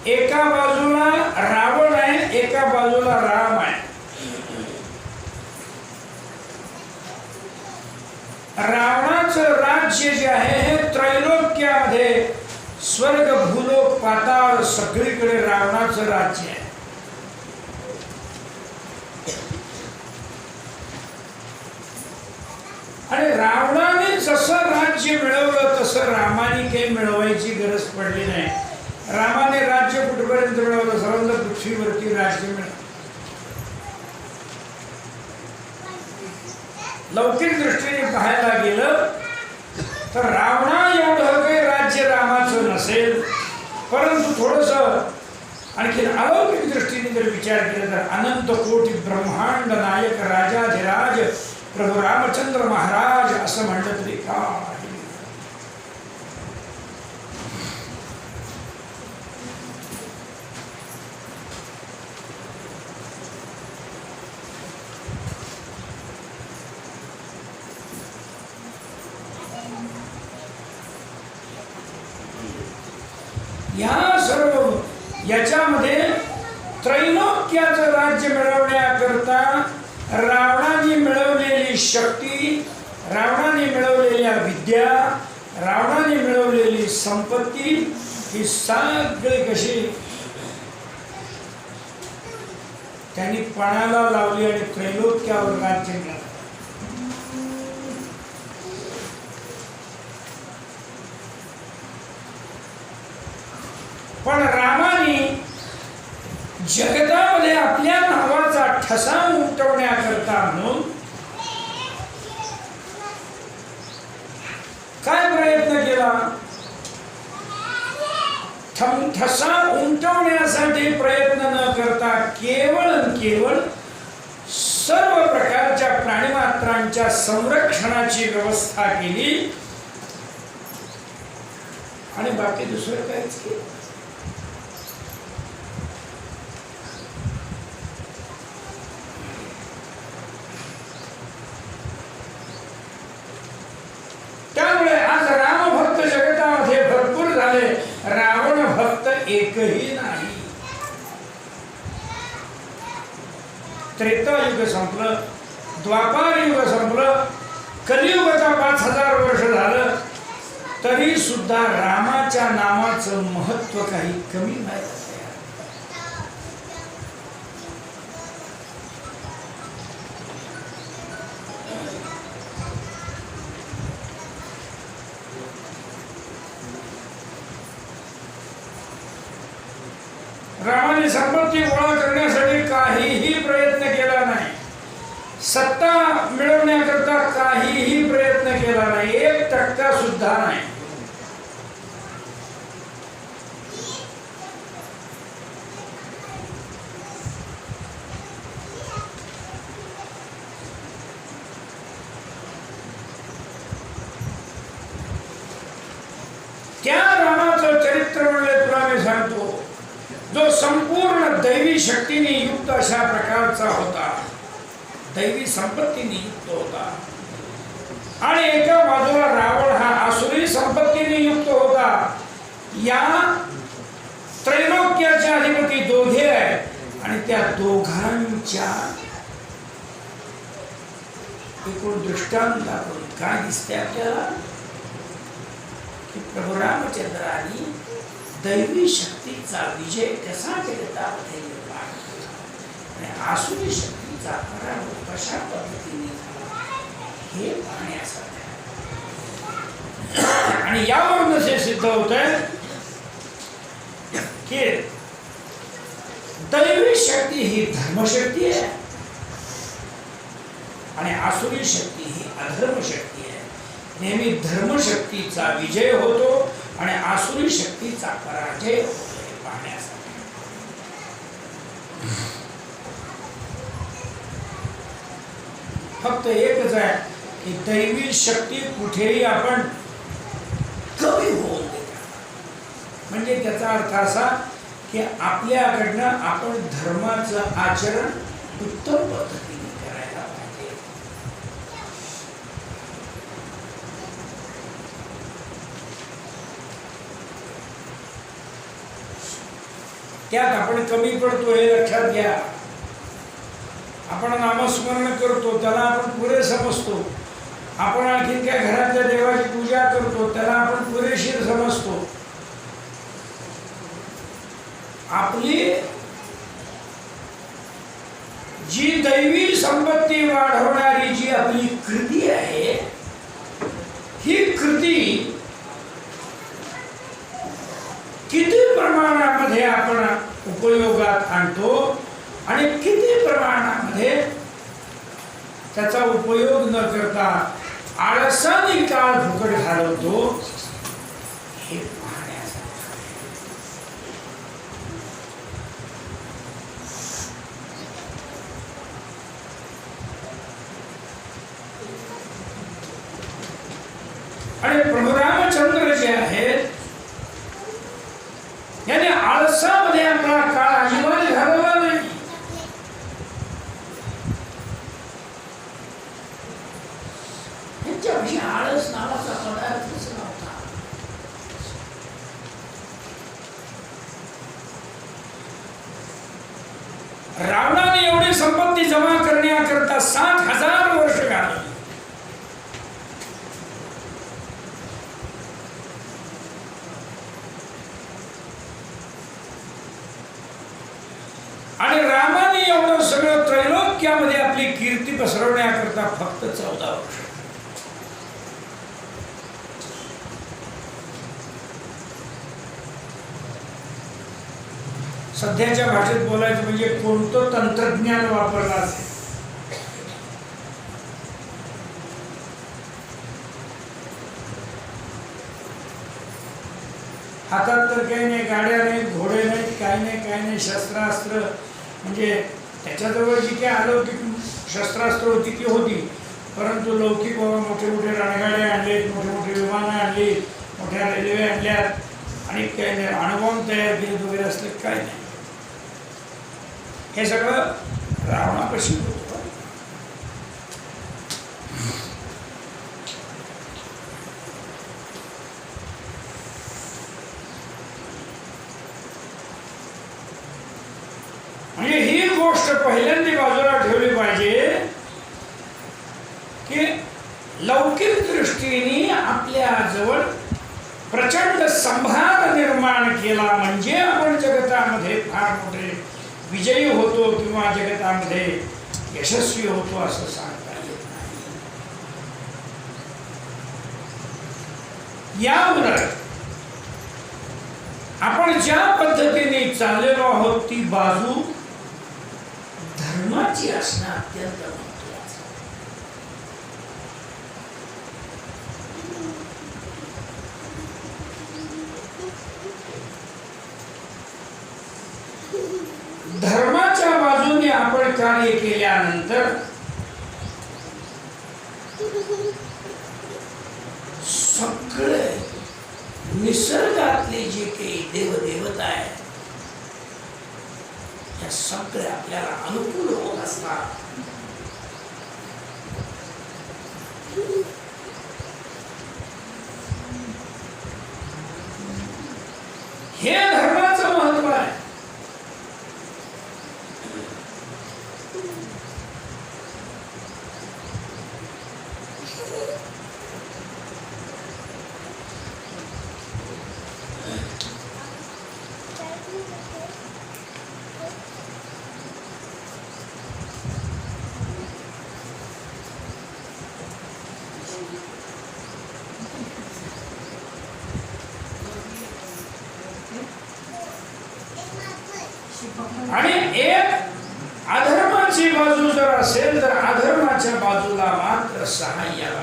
एका बाजूला रावण आहे, एका बाजूला राम आहे. रावणाचं राज्य राज्य जे आहे हे त्रैलोक्यामध्ये स्वर्ग भूलोक पाताळ सगळीकडे रावणाचं राज्य आहे. आणि रावणाने जसं राज्य मिळवलं तसं रामाने काही मिळवायची गरज पडली नाही. रामाने राज्य कुठपर्यंत मिळवलं? सर्वांना पृथ्वीवरती राज्य मिळालं. लौकिक दृष्टीने पाहायला गेलं तर रावणा एवढं काही राज्य रामाचं नसेल, परंतु थोडंसं आणखी अलौकिक दृष्टीने जर विचार केला तर अनंत कोटी ब्रह्मांड नायक राजाधिराज प्रभू रामचंद्र महाराज असं म्हणलं तरी काय. या सर्व याच्यामध्ये त्रैलोक्याचं राज्य मिळवण्याकरता रावणाने मिळवलेली शक्ती, रावणाने मिळवलेल्या विद्या, रावणाने मिळवलेली संपत्ती ही सगळी कशी त्यांनी पणाला लावली आणि त्रैलोक्यावर राज्य मिळवलं. पण रामाने जगतामध्ये आपल्या नावाचा ठसा उमटवण्याकरता म्हणून काय प्रयत्न केला? ठसा उमटवण्यासाठी प्रयत्न न करता केवळ सर्व प्रकारच्या प्राणीमात्रांच्या संरक्षणाची व्यवस्था केली आणि बाकी दुसरं काहीच केलं. त्यामुळे आज रामभक्त जगतामध्ये भरपूर झाले, रावण भक्त एकही नाही. त्रेतायुग संपलं, द्वापार युग संपलं, कलियुगाचा 5000 वर्ष झालं, तरी सुद्धा रामाच्या नामाचं महत्व काही कमी नाही. रामाने संपत्ती गोळा करण्यासाठी काहीही प्रयत्न केला नाही, सत्ता मिळवण्याकरता काहीही प्रयत्न केला नाही, 1% सुद्धा नाही. त्या रामाचं चरित्र म्हणले तुला मी सांगतो, जो संपूर्ण दैवी शक्तीने युक्त अशा प्रकारचा होता, दैवी संपत्तीने युक्त होता. आणि एका बाजूला रावण हा आसुरी संपत्तीने युक्त होता. या त्रैलोक्याचे अधिपती दोघे आहेत आणि त्या दोघांच्या एकूण दृष्टांतातून काय दिसते आपल्याला की प्रभू रामचंद्रांनी दैवी शक्तीचा विजय कसा जगतामध्ये निर्माण केला आणि आसुरी शक्तीचा पराभव कशा पद्धतीने झाला हे पाहण्यासारखे. आणि यावरून असे सिद्ध होत आहे की दैवी शक्ती ही धर्मशक्ती आहे आणि आसुरी शक्ती ही अधर्म शक्ती आहे. नेहमी धर्मशक्तीचा विजय होतो आणि आसुरी शक्तीचा पराजय होतो हे पाहण्यासाठी. फक्त एकच आहे की दैवी शक्ती कुठेही आपण कमी होऊन देतो. म्हणजे त्याचा अर्थ असा की आपल्याकडनं आपण धर्माचं आचरण उत्तम पद्धतीने करायला पाहिजे. त्यात आपण कमी पडतो हे लक्षात घ्या. आपण नामस्मरण करतो त्याला आपण पुरे समजतो. आपण आणखीन काय घरातल्या देवाची पूजा संपत्ती वाढवणारी जी आपली कृती आहे, ही कृती किती प्रमाणामध्ये आपण उपयोगात आणतो आणि किती प्रमाणामध्ये त्याचा उपयोग न करता आळसाने काळ फुकट घालवतो, हे पाहण्यासारखं. आणि प्रभू रामचंद्र जे आहेत, याने आळसामध्ये आपला काळ अजिबात घालवला नाही. त्यांच्याविषयी आळस नावाचा पदार्थच नव्हता. रावणाने एवढी संपत्ती जमा करण्याकरता 7,000 वर्ष घालवली. आणि रामाने एवढं सगळं त्रैलोक्यामध्ये आपली कीर्ती पसरवण्याकरता फक्त 14 वर्ष. सध्याच्या भाषेत बोलायचं म्हणजे कोणतं तंत्रज्ञान वापरलं असेल. हातात तर काही नाही, गाड्या नाहीत, घोडे नाहीत, काही नाही, शस्त्रास्त्र म्हणजे त्याच्याजवळ जी काही अलौकिक शस्त्रास्त्र होती ती होती, परंतु लौकिक बाबा मोठे मोठे रणगाडे आणले, मोठे मोठे विमानं आणली, मोठ्या रेल्वे आणल्यात आणि काही नाही, अणुबॉम्ब तयार केले वगैरे असले काय नाही. हे सगळं रावणापाशी होतं. म्हणजे ही गोष्ट पहिल्यांदा बाजूला ठेवली पाहिजे की लौकिक दृष्टीने आपल्या जवळ प्रचंड संभार निर्माण केला म्हणजे आपण जगतामध्ये फार मोठे विजयी होतो किंवा जगतामध्ये यशस्वी होतो असं सांगता येत नाही. याउलट आपण ज्या पद्धतीने चाललेलो आहोत ती बाजू धर्माची असणं अत्यंत महत्त्वाचं. धर्माच्या बाजूने आपण कार्य केल्यानंतर सगळे निसर्गातले जे काही देवदेवता आहेत त्या सगळे आपल्याला अनुकूल होत असतात. हे धर्माचं महत्व आहे. आणि एक अधर्माची बाजू जर असेल तर अधर्माच्या बाजूला मात्र सहाय्याला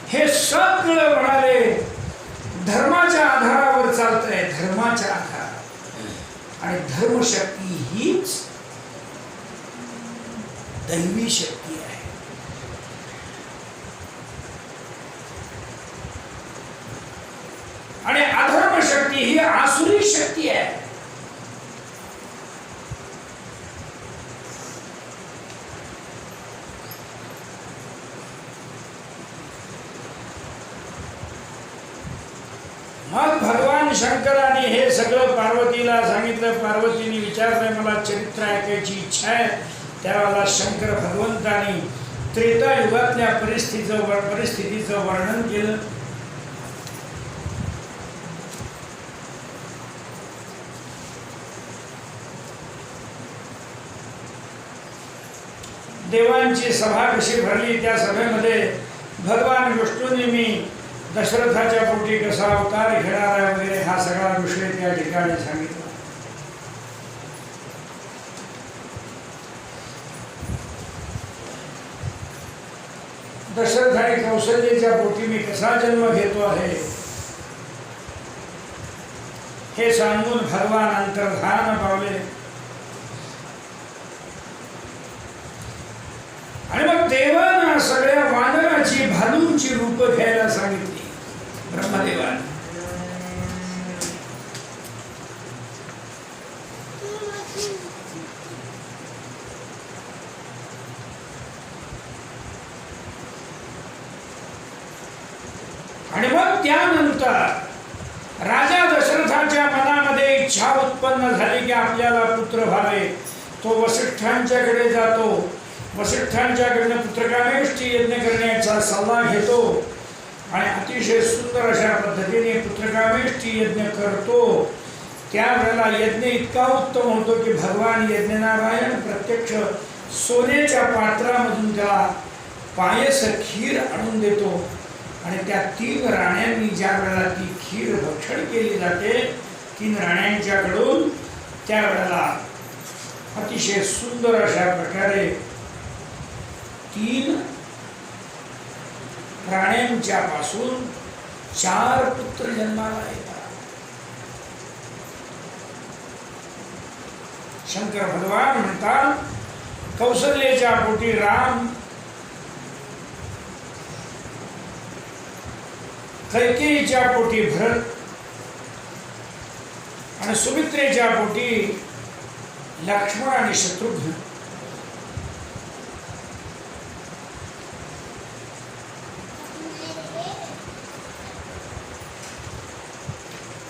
हे सगळं म्हणाले धर्माच्या आधारावर चालतंय, धर्माच्या आधारावर. आणि धर्मशक्ती हीच दैवी शक्ती आहे. आणि अधर्म शक्ती ही आसुरी शक्ती आहे. मग भगवान शंकराने हे सगळं पार्वतीला सांगितलं. पार्वतीने विचारलं मला चरित्र ऐकायची इच्छा आहे त्यावेळेला शंकर भगवंतांनी त्रेता युगातल्या परिस्थितीचं वर्णन केलं. देवांची सभा कशी भरली, त्या सभेमध्ये भगवान विष्णूंनी मी दशरथाच्या पोटी कसा अवतार घेणार आहे वगैरे हा सगळा विषय त्या ठिकाणी सांगितला. दशरथ आणि कौशल्याच्या पोटी मी कसा जन्म घेतो आहे हे सांगून भगवान अंतर्धान पावले. आणि मग देवांना सगळ्या वानराची भालूंची रूप घ्यायला सांगितली ब्रह्मदेवाने. आणि मग त्यानंतर राजा दशरथाच्या मनामध्ये इच्छा उत्पन्न झाली की आपल्याला पुत्र व्हावे. तो वसिष्ठांच्याकडे जातो. वसिष्ठांच्याकडनं पुत्रकामेष्टी यज्ञ करण्याचा सल्ला घेतो आणि अतिशय सुंदर अशा पद्धतीने पुत्रकामेष्टी यज्ञ करतो. त्यावेळेला यज्ञ इतका उत्तम होतो की भगवान यज्ञनारायण प्रत्यक्ष सोन्याच्या पात्रामधून त्याला पायस खीर आणून देतो. आणि त्या 3 राण्यांनी ज्या वेळेला ती खीर भक्षण केली जाते 3 राण्यांच्याकडून, त्यावेळेला अतिशय सुंदर अशा प्रकारे 3 राण्यांच्या पासून 4 पुत्र जन्माला येतात. शंकर भगवान म्हणतात कौशल्याच्या पोटी राम, कैकेयीच्या पोटी भरत आणि सुमित्रेच्या पोटी लक्ष्मण आणि शत्रुघ्न.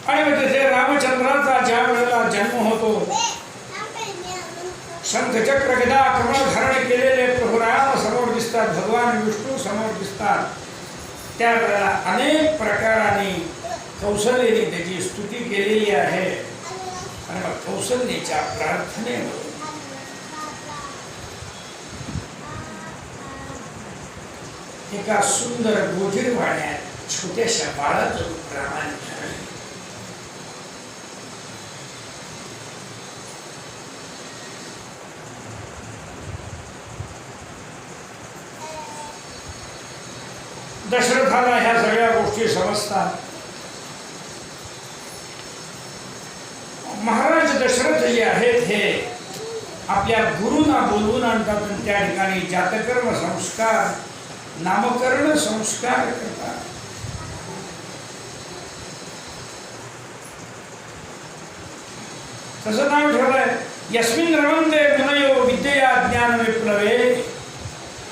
आणि मग तिथे रामचंद्राचा ज्या वेळेला जन्म होतो, शंखचक्र गदा कमळ धारण केलेले प्रभू राम समोर दिसतात, भगवान विष्णू समोर दिसतात. त्यावेळेला अनेक प्रकाराने कौशल्याने त्याची स्तुती केलेली आहे. आणि मग कौशल्याच्या प्रार्थनेवर एका सुंदर गोजीरवाड्यात छोट्याशा बाळाचं रूप रामाने धारण. दशरथाला ह्या सगळ्या गोष्टी समजतात. महाराज दशरथ जे आहेत हे आपल्या गुरुंना बोलवून आणतात आणि त्या ठिकाणी जातकर्म संस्कार, नामकरण संस्कार करतात. कसं नाव ठेवलंय? यस्मिन् रमन्ते मुनयो विद्यया ज्ञान विप्लवे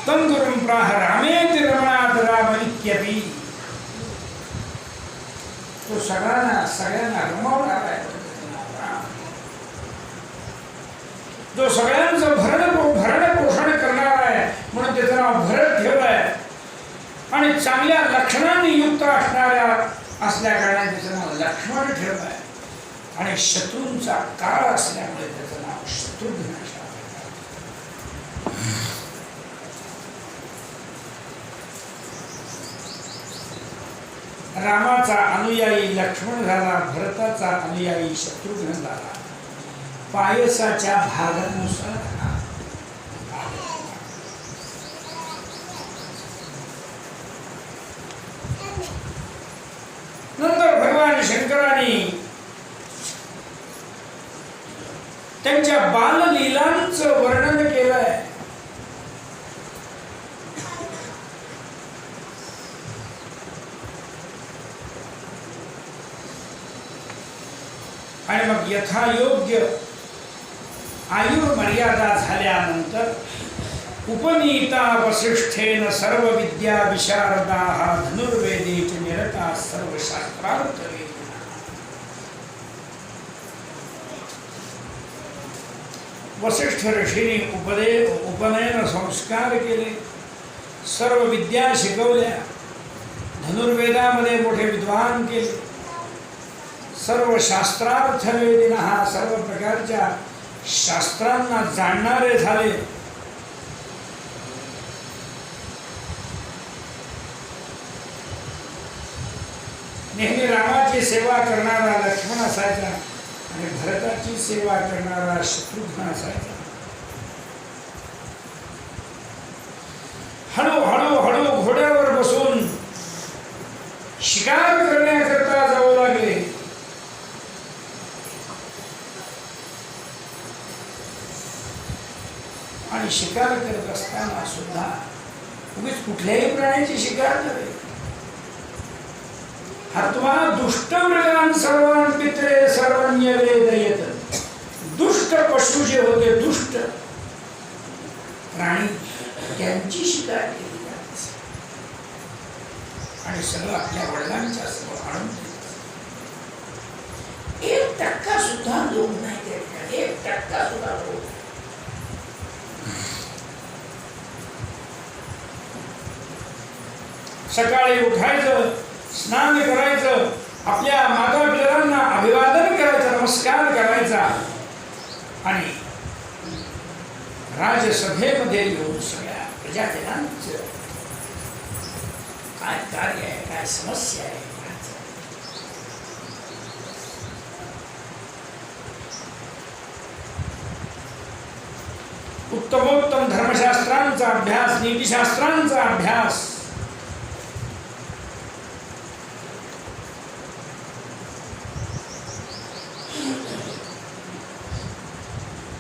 तं गुरुं प्राह रामेति रमणात् राम इत्यपि. तो सगळ्यांना रमवणार आहे. जो सगळ्यांचं भरण पोषण करणार आहे म्हणून त्याचं नाव भरत ठेवलंय. आणि चांगल्या लक्षणांनी युक्त असल्या कारणाने त्याचं नाव लक्ष्मण ठेवलंय. आणि शत्रूंचा काळ असल्यामुळे त्याचं नाव शत्रुघ्न. रामाचा अनुयायी लक्ष्मण झाला, भरताचा अनुयायी शत्रुघ्न झाला. पायसाच्या भागानुसार नंतर भगवान शंकरांनी त्यांच्या बाललीलांचं वर्णन केलंय. आणि मग यथायोग्य आयुर्मर्यादा झाल्यानंतर उपनीता वसिष्ठेन सर्व विद्या विशारदाः धनुर्वेदेच निरता सर्व शास्त्रार्थ वसिष्ठ ऋषींनी उपनयन संस्कार केले, सर्व विद्या शिकवल्या, धनुर्वेदामध्ये मोठे विद्वान केले, सर्व शास्त्रार्थ वेदिनः सर्व प्रकारच्या शास्त्रांना जाणणारे झाले. नेहमी रामाची सेवा करणारा लक्ष्मण असायचा आणि भरताची सेवा करणारा शत्रुघ्न असायचा. हळूहळू हळू घोड्यावर बसून शिकार करण्याकरता जाऊ लागले. आणि शिकार करत असताना सुद्धा उगीच कुठल्याही प्राण्याची शिकार नव्हे. हत्वा दुष्ट मृगान सर्वान पित्रे सर्वण्य वेदयत. दुष्ट पशु जे होते, दुष्ट प्राणी, त्यांची शिकार केली जाते आणि सगळं आपल्या वडिलांच्या समोर आणून देतात. 1% सुद्धा लोक नाही देतात, 1% सुद्धा लोक. सकाळी उठायचं, स्नान करायचं, आपल्या माता पितरांना अभिवादन करायचं, नमस्कार करायचा आणि राजसभेमध्ये येऊन सगळ्या प्रजाजनांचं काय कार्य आहे, काय समस्या आहे, उत्तमोत्तम धर्मशास्त्रांचा अभ्यास, नीतिशास्त्रांचा अभ्यास,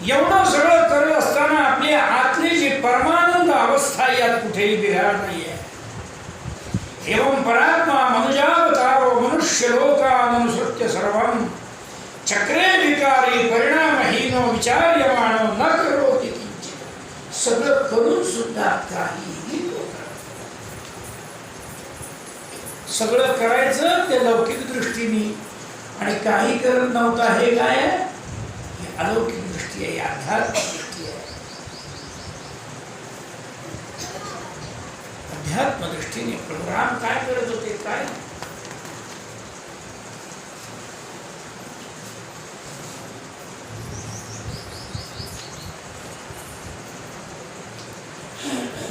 एवढं सगळं करत असताना आपली आतली जी परमानंद अवस्था यात कुठेही बिघाड नाहीये. एवं परात्मा मनुजावतारो मनुष्य लोकानुसृत्य सर्वं चक्रे विकारी परिणामहीनो विचार्यमाणो न करोति किंचित. सगळं करून सुद्धा काहीही सगळं करायचं ते लौकिक दृष्टीने आणि काही करत नव्हता. हे काय आहे? अलौकिक दृष्टी आहे, आध्यात्मिक दृष्टी आहे. अध्यात्म दृष्टीने प्रभू राम काय करत होते, काय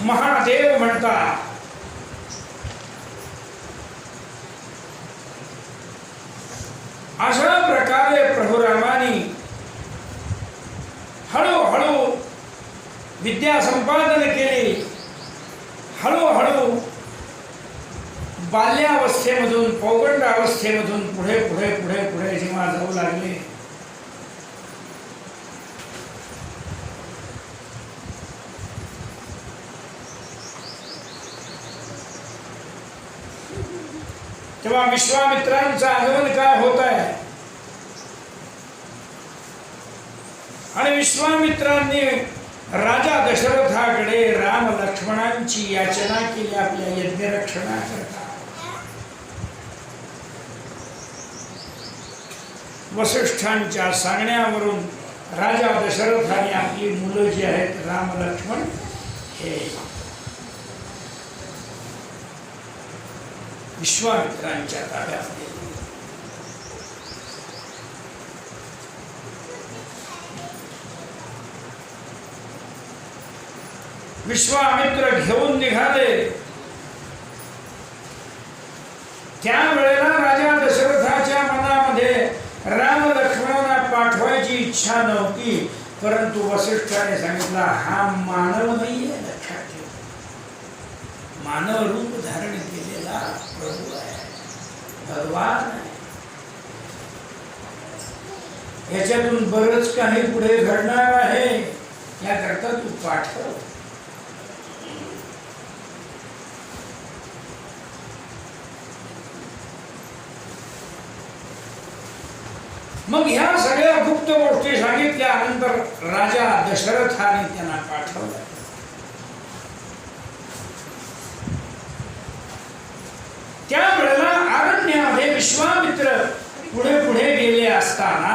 महादेव म्हणतात. अशा प्रकारे प्रभू रामानी हळूहळू विद्या संपादन केली. हळूहळू बाल्यावस्थेमधून पौगंड अवस्थेमधून पुढे पुढे पुढे पुढे जेव्हा जाऊ लागले, तेव्हा विश्वामित्रांचं आगमन काय होत आहे आणि विश्वामित्रांनी राजा दशरथाकडे राम लक्ष्मणांची याचना केली आपल्या यज्ञरक्षणाकरता. वसिष्ठांच्या सांगण्यावरून राजा दशरथाने आपली मुलं जी आहेत राम लक्ष्मण हे विश्वामित्रांच्या ताब्यात दिली. विश्वामित्र घेऊन निघाले. त्यावेळेला राजा दशरथाच्या मनामध्ये राम लक्ष्मणांना पाठवायची इच्छा नव्हती, परंतु वसिष्ठाने सांगितलं हा मानव नाहीये, लक्षात ठेव. मानव रूप धारण केलेला प्रभू आहे, भगवान आहे. याच्यातून बरंच काही पुढे घडणार आहे, याकरता तू पाठव. मग ह्या सगळ्या गुप्त गोष्टी सांगितल्यानंतर राजा दशरथाने त्यांना पाठवलं. त्यावेळेला अरण्यामध्ये विश्वामित्र पुढे पुढे गेले असताना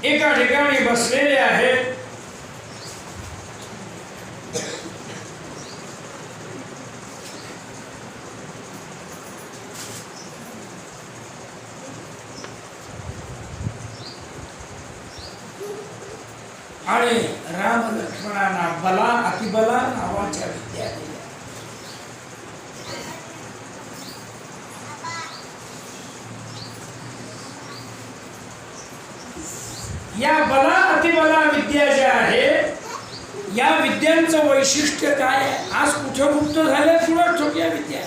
एका ठिकाणी बसलेले आहेत. आणि राम लक्ष्मणांना बला अतिबला नावाच्या विद्या दिल्या. या बला अतिबला विद्या ज्या आहेत या विद्यांचं वैशिष्ट्य काय आहे? आज कुठं मुक्त झाल्या तुला छोट्या विद्या.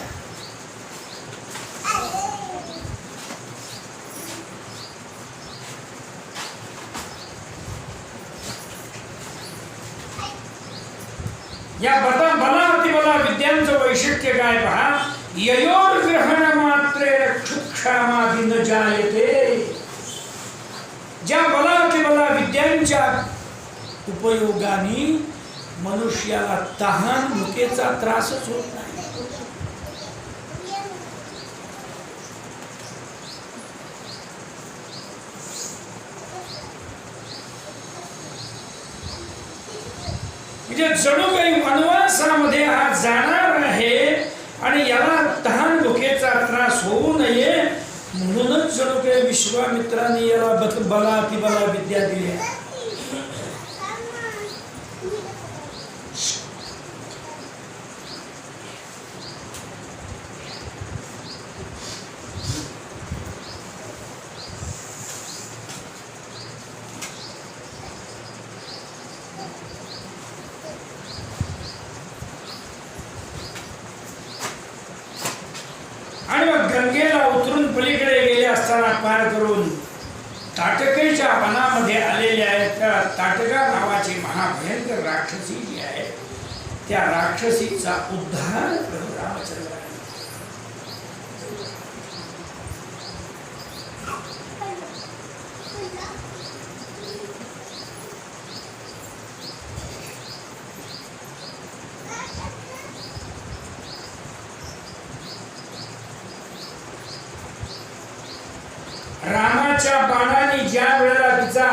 या बला अतिबला विद्यांचं वैशिष्ट्य काय पहा. ययोर ग्रहण मात्रे क्षुक्षामादि न जायते. ज्या बला अतिबला विद्यांच्या उपयोगाने मनुष्याला तहान भुकेचा त्रासच होत नाही. म्हणजे जणू काही वनवासामध्ये हा जाणार आहे आणि याला तहान भुकेचा त्रास होऊ नये म्हणूनच जणू काही विश्वामित्राने याला बला अतिबला विद्या दिल्या. आणि मग गंगेला उतरून पलीकडे गेले असताना पार करून ताटकेच्या वनामध्ये आलेले आहेत. त्या ताटका नावाची महाभयंकर राक्षसी जी आहे त्या राक्षसीचा उद्धार रामचंद्र. रामाच्या बाणाने ज्या वेळेला तिचा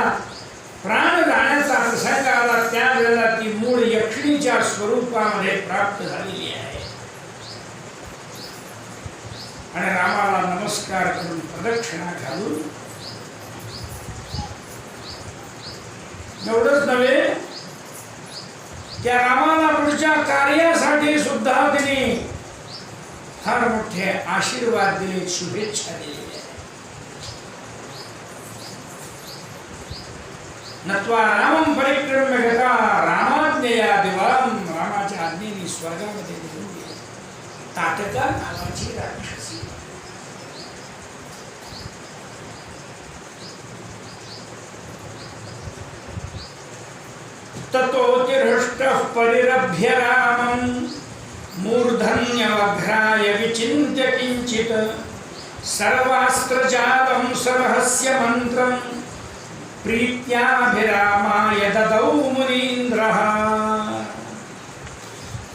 प्राण जाण्याचा प्रसंग आला त्यावेळेला ती मूळ यक्षिणीच्या स्वरूपामध्ये प्राप्त झालेली आहे. आणि रामाला नमस्कार करून प्रदक्षिणा घालून एवढंच नव्हे त्या रामाला पुढच्या कार्यासाठी सुद्धा तिने फार मोठे आशीर्वाद दिले, शुभेच्छा दिली. नत्वा रामं परिक्रम्य गता रामाज्ञया दिवाम. रामाच्या आज्ञेने स्वर्गामध्ये निघून गेली ताटका नावाची राक्षसी. ततोतिहृष्टः परिरभ्य रामं मूर्धन्यवघ्राय विचिन्त्य किञ्चित् सर्वास्त्रजालं सरहस्य मंत्रं प्रीत्याभिरामाय ददौ मुनीन्द्रः.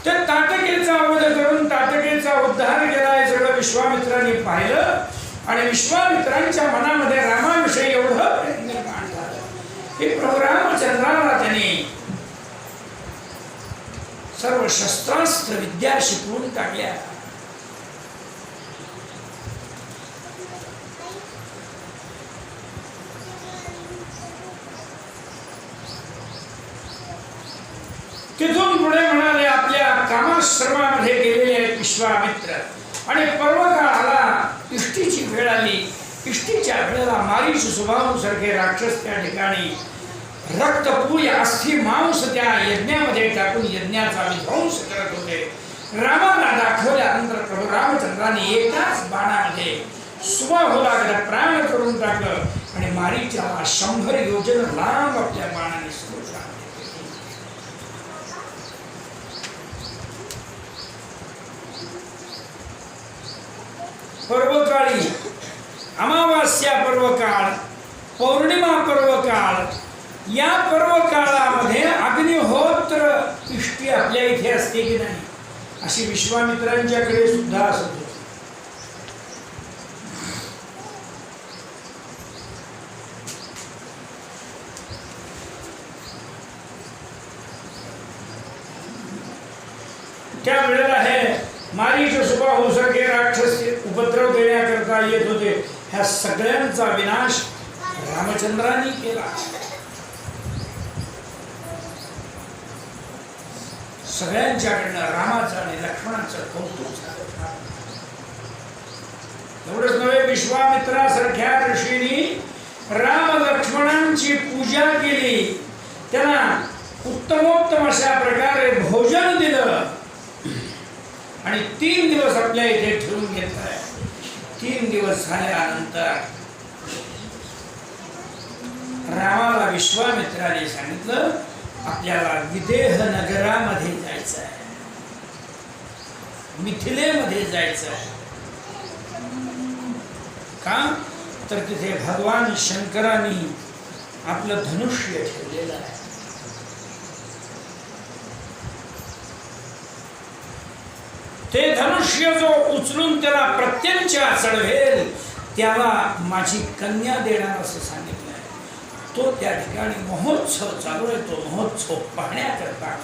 त्या ताटकेचा वध करून ताटकेचा उद्धार केलाय सगळं विश्वामित्राने पाहिलं आणि विश्वामित्रांच्या मनामध्ये रामाविषयी एवढं प्रेम निर्माण झालं की प्रभू रामचंद्राला त्याने सर्व शस्त्रास्त्र विद्या शिकवून टाकल्या. तिथून पुढे म्हणाले आपल्या कामाश्रमामध्ये गेलेले आहेत विश्वामित्र. आणि पर्वकाळाला इष्टीची वेळ आली. इष्टीच्या वेळेला मारीच स्वभावासारखे राक्षस त्या ठिकाणी रक्तपूय अस्थि मांस त्या यज्ञामध्ये टाकून यज्ञाचा विध्वंस करत होते. रामाला दाखवल्यानंतर प्रभू रामचंद्राने एकाच बाणामध्ये स्वभावाला प्राण करून टाकलं आणि मारीच्या 100 योजन लांब आपल्या बाणाने स्फोट झाला. पर्वकाळी अमावास्या पर्वकाळ, पौर्णिमा पर्वकाळ, या पर्वकाळामध्ये अग्निहोत्र इष्टी आपल्या इथे असते की नाही अशी विश्वामित्रांच्याकडे सुद्धा असत होती. त्या वेळेला हे मारीच सुबाहूसारखे राक्षस उपद्रव देण्याकरता येत होते. ह्या सगळ्यांचा विनाश रामचंद्रांनी केला. सगळ्यांच्याकडनं रामाचं आणि लक्ष्मणाचं कौतुक झालं. एवढंच नव्हे, विश्वामित्रासारख्या ऋषींनी राम लक्ष्मणांची पूजा केली, त्यांना उत्तमोत्तम अशा प्रकारे भोजन दिलं आणि 3 दिवस आपल्या इथे ठेवून घेतलंय. 3 दिवस झाल्यानंतर रामाला विश्वामित्राने सांगितलं, आपल्याला विदेह नगरामध्ये जायचं आहे, मिथिलेमध्ये जायचं आहे. का तर तिथे भगवान शंकरांनी आपलं धनुष्य ठेवलेलं आहे. ते धनुष्य जो उचलून त्याला प्रत्यंचा चढवेल त्याला माझी कन्या देणार असं सांगितलं आहे. तो त्या ठिकाणी महोत्सव चालू आहे. तो महोत्सव पाहण्याकरता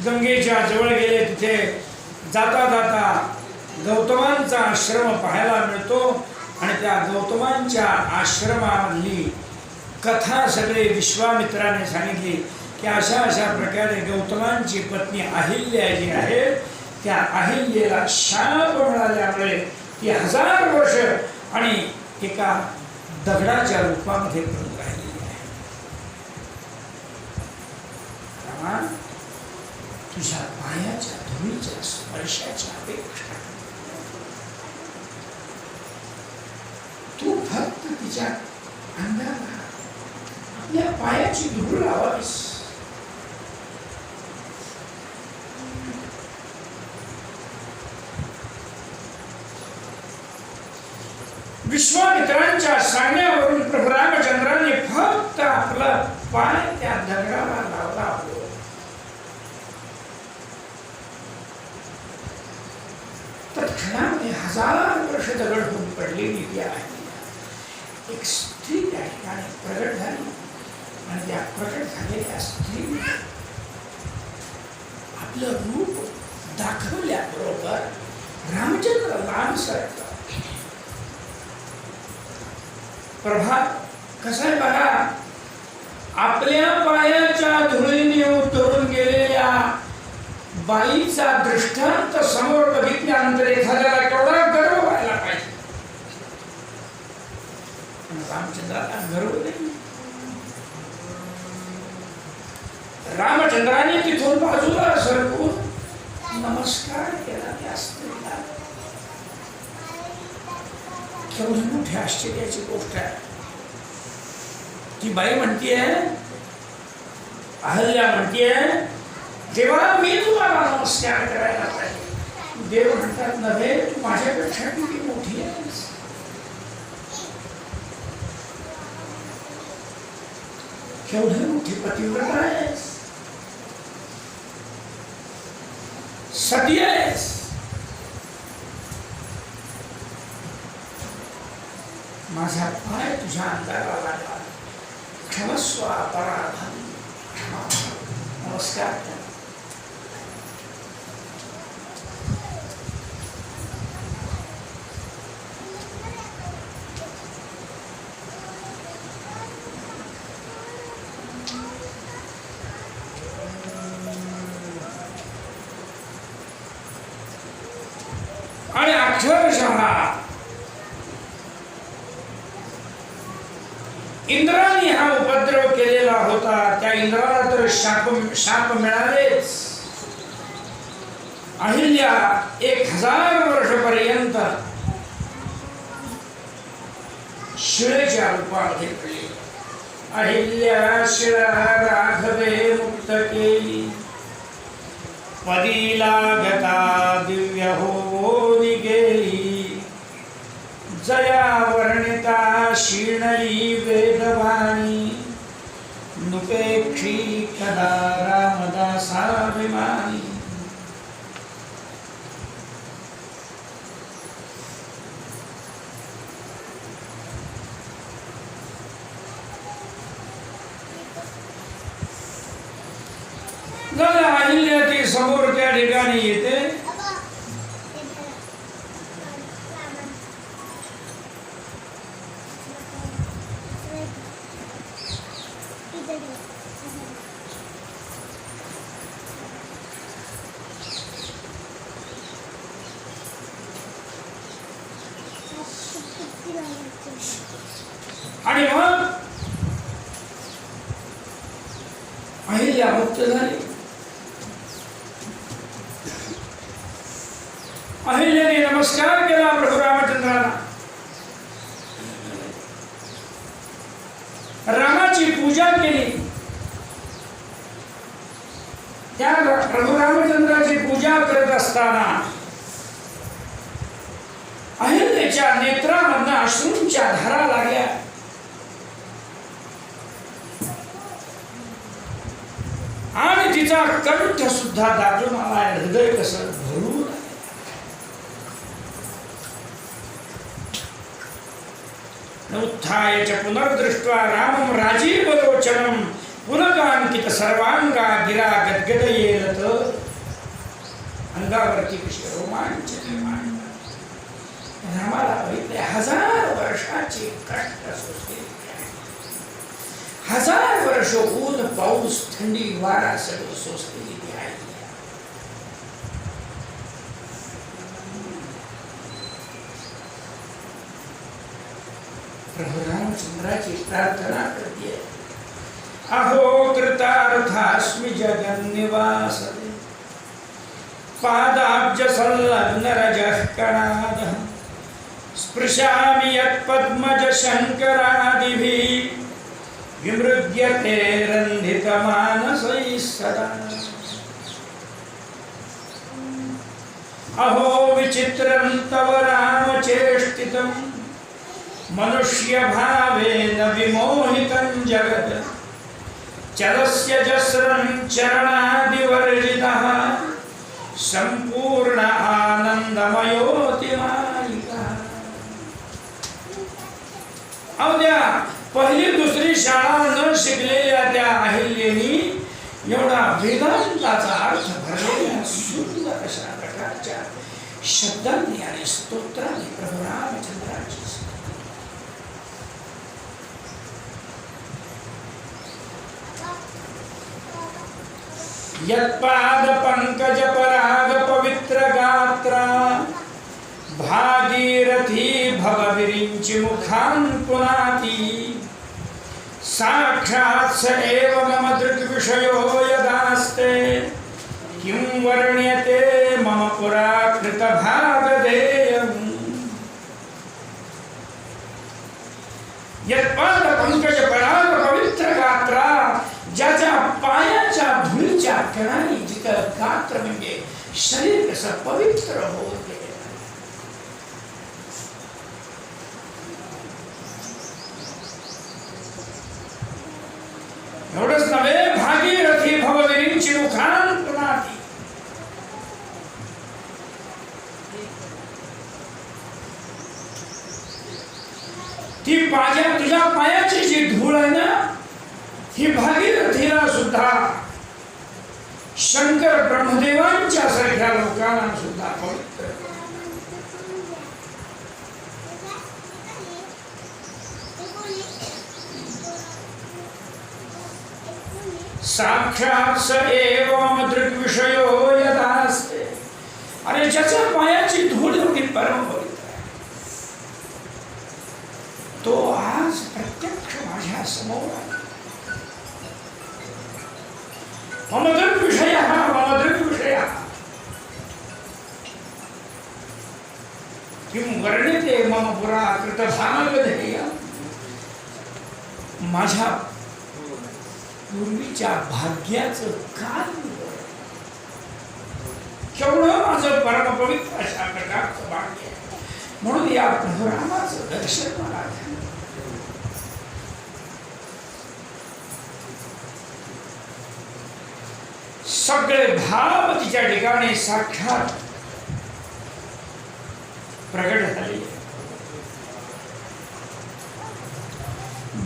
गंगेच्या जवळ गेले. तिथे जाता जाता गौतमांचा आश्रम पाहायला मिळतो आणि त्या गौतमांच्या आश्रमामधली कथा सगळे विश्वामित्राने सांगितली की अशा अशा प्रकारे गौतमांची पत्नी अहिल्या जी आहे त्या अहिल्येला शाप मिळाल्यामुळे ती 1000 वर्ष आणि एका दगडाच्या रूपामध्ये पडून राहिलेली आहे. तुझ्या पायाच्या धुळीच्या स्पर्शाच्या अपेक्षा तू फक्त तिच्या अंगाला आपल्या पायाची धूळ लावावीस. विश्वामित्रांच्या सांगण्यावरून प्रभू रामचंद्रांनी फक्त आपला पाय त्या दगडाला लावला. तत्क्षणामध्ये 1000 वर्ष दगड होऊन पडलेली ती आहे. एक स्त्री त्या ठिकाणी प्रगट झाली आणि त्या प्रगट झालेल्या स्त्रीने आपलं रूप दाखवल्याबरोबर रामचंद्र लांब सरकला. प्रभा कसं आहे बघा, आपल्या पायाच्या धुळीने उतरून गेलेल्या बाईचा दृष्टांत समोर बघितल्यानंतर एखाद्याला केवढा गर्व व्हायला पाहिजे. रामचंद्राला गर्व नाही. रामचंद्राने तिथून बाजूला सरकून नमस्कार केला त्या स्त्रीला. केवढी मोठी आश्चर्याची गोष्ट आहे. ती बाई म्हणतीये, अहल्या म्हणतीये, जेव्हा मी तुम्हाला नमस्कार करायला पाहिजे. देव म्हणतात नव्हे, तू माझ्यापेक्षा किती मोठी आहेस. केवढी मोठी पतिव्रता आहेस, सती आहेस. माझा पाय तुझ्या अंगाला लागला, क्षमस्व अपराधम, नमस्कार. आणि अक्षरशः इंद्राने हा उपद्रव केलेला होता. त्या इंद्राला तर शाप मिळालेच. अहिल्या 1000 वर्षपर्यंत शिळेच्या रूपामध्ये पडली. अहिल्या शिळा राघवे मुक्त केली, पदी लागता दिव्य होऊन गेली. जया वर्णिता शीर्णयी वेदवाणी, नुपेक्षी कदा रामदासाभिमानी. समोर त्या ठिकाणी येते. आणि मग अहिल्या मुक्त झाली. अहिल्याने नमस्कार केला प्रभू रामचंद्राला. रामाची पूजा केली. त्या प्रभू रामचंद्राची पूजा करत असताना अहिल्याच्या नेत्रामधनं अश्रूंच्या धारा लागल्या. आणि तिचा कंठ सुद्धा दाटून आला. हृदय कसं भरून उत्थाय च पुनर्दृष्ट्वा रामं राजीवलोचनं पुलकांकित सर्वांगा गिरा गद्गदयेत. अंगावरती कशी रोमांच निर्माण. रामाला बघितले. 1000 वर्षाची कष्ट सोसलेली, 1000 वर्ष ऊन पाऊस थंडी वारा सगळं सोसलेली ती आई. प्रभू रामचंद्राची प्रार्थना करते. अहो कृतार्थास्मि जगन्निवासते पादाब्ज संलग्न रजः कणादः स्पृशामि यत्पद्मज शङ्करादिभिः विमृग्यते रन्धितमानसैः सदा. अहो विचित्रं तव रामचेष्टितं मनुष्यभावेन विमोहितं जगत् चलस्य जस्रं चरणादिवर्जितः संपूर्ण आनंदमयोति मालिका. अवद्या पहिली दुसरी शाळा न शिकलेल्या त्या अहिल्यानी एवढा वेदांताचा अर्थ भरलेल्या सुंदर अशा प्रकारच्या शब्दांनी आणि स्तोत्रांनी प्रभू रामचंद्राची यत्पाद पंकज पराग पवित्र गात्रा भागीरथी भवविरिंचि मुखान् पुनाति साक्षात् स एव मम दृग्विषयो यदास्ते किं वर्ण्यते मम पुरा कृतभागधेयम्. यत्पाद पंकज पराग पवित्र गात्रा, ज्याच्या पायाच्या धुळीच्या कणांनी जिथं गात्र म्हणजे शरीर कसं पवित्र होत गेलं. एवढंच नव्हे, भागीरथी भवविरिंचि मुखान् पुनाति. ती तुझ्या पायाची जी धूळ आहे ना, ही भागीरथीला सुद्धा शंकर ब्रह्मदेवांच्या सारख्या लोकांना सुद्धा पवित्र. साक्षात् स एव मम दृग्विषयो यदास्ते. अरे ज्याच्या पायाची धूळ एवढी परम पवित्र आहे, तो आज प्रत्यक्ष माझ्या समोर आहे. मम दृग्विषयः मम दृग्विषयः किं वर्ण्यते मम पुरा कृतभागधेयम्. माझ्या पूर्वीच्या भाग्याचं काय, केवढं माझं परम पवित्र अशा प्रकारचं भाग्य. म्हणून या प्रभू रामाचं दर्शन मला झालं. सगळे भाव तिच्या ठिकाणी साक्षात प्रगट झाले.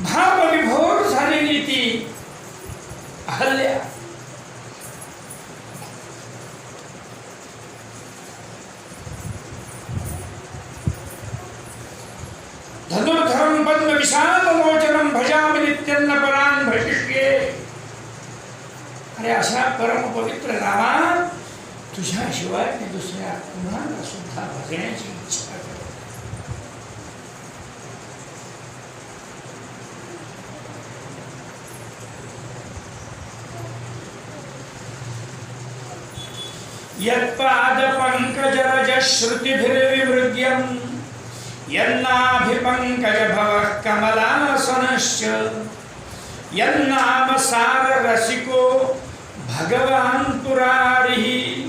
भाव विभोर झालेली ती अहल्या पद्म विशाललोचनं भजामि नित्यन्न परान् भजिष्ये. अरे अशा परम पवित्र रामा, तुझ्याशिवाय मी दुसऱ्या कुणाला सुद्धा भजण्याची इच्छा करतो. यत्पादपङ्कजरजश्रुतिभिर्विमृग्यं यन्नाभिपङ्कजभवः कमलासनश्च यन्नामसाररसिको भगवान् पुरारिः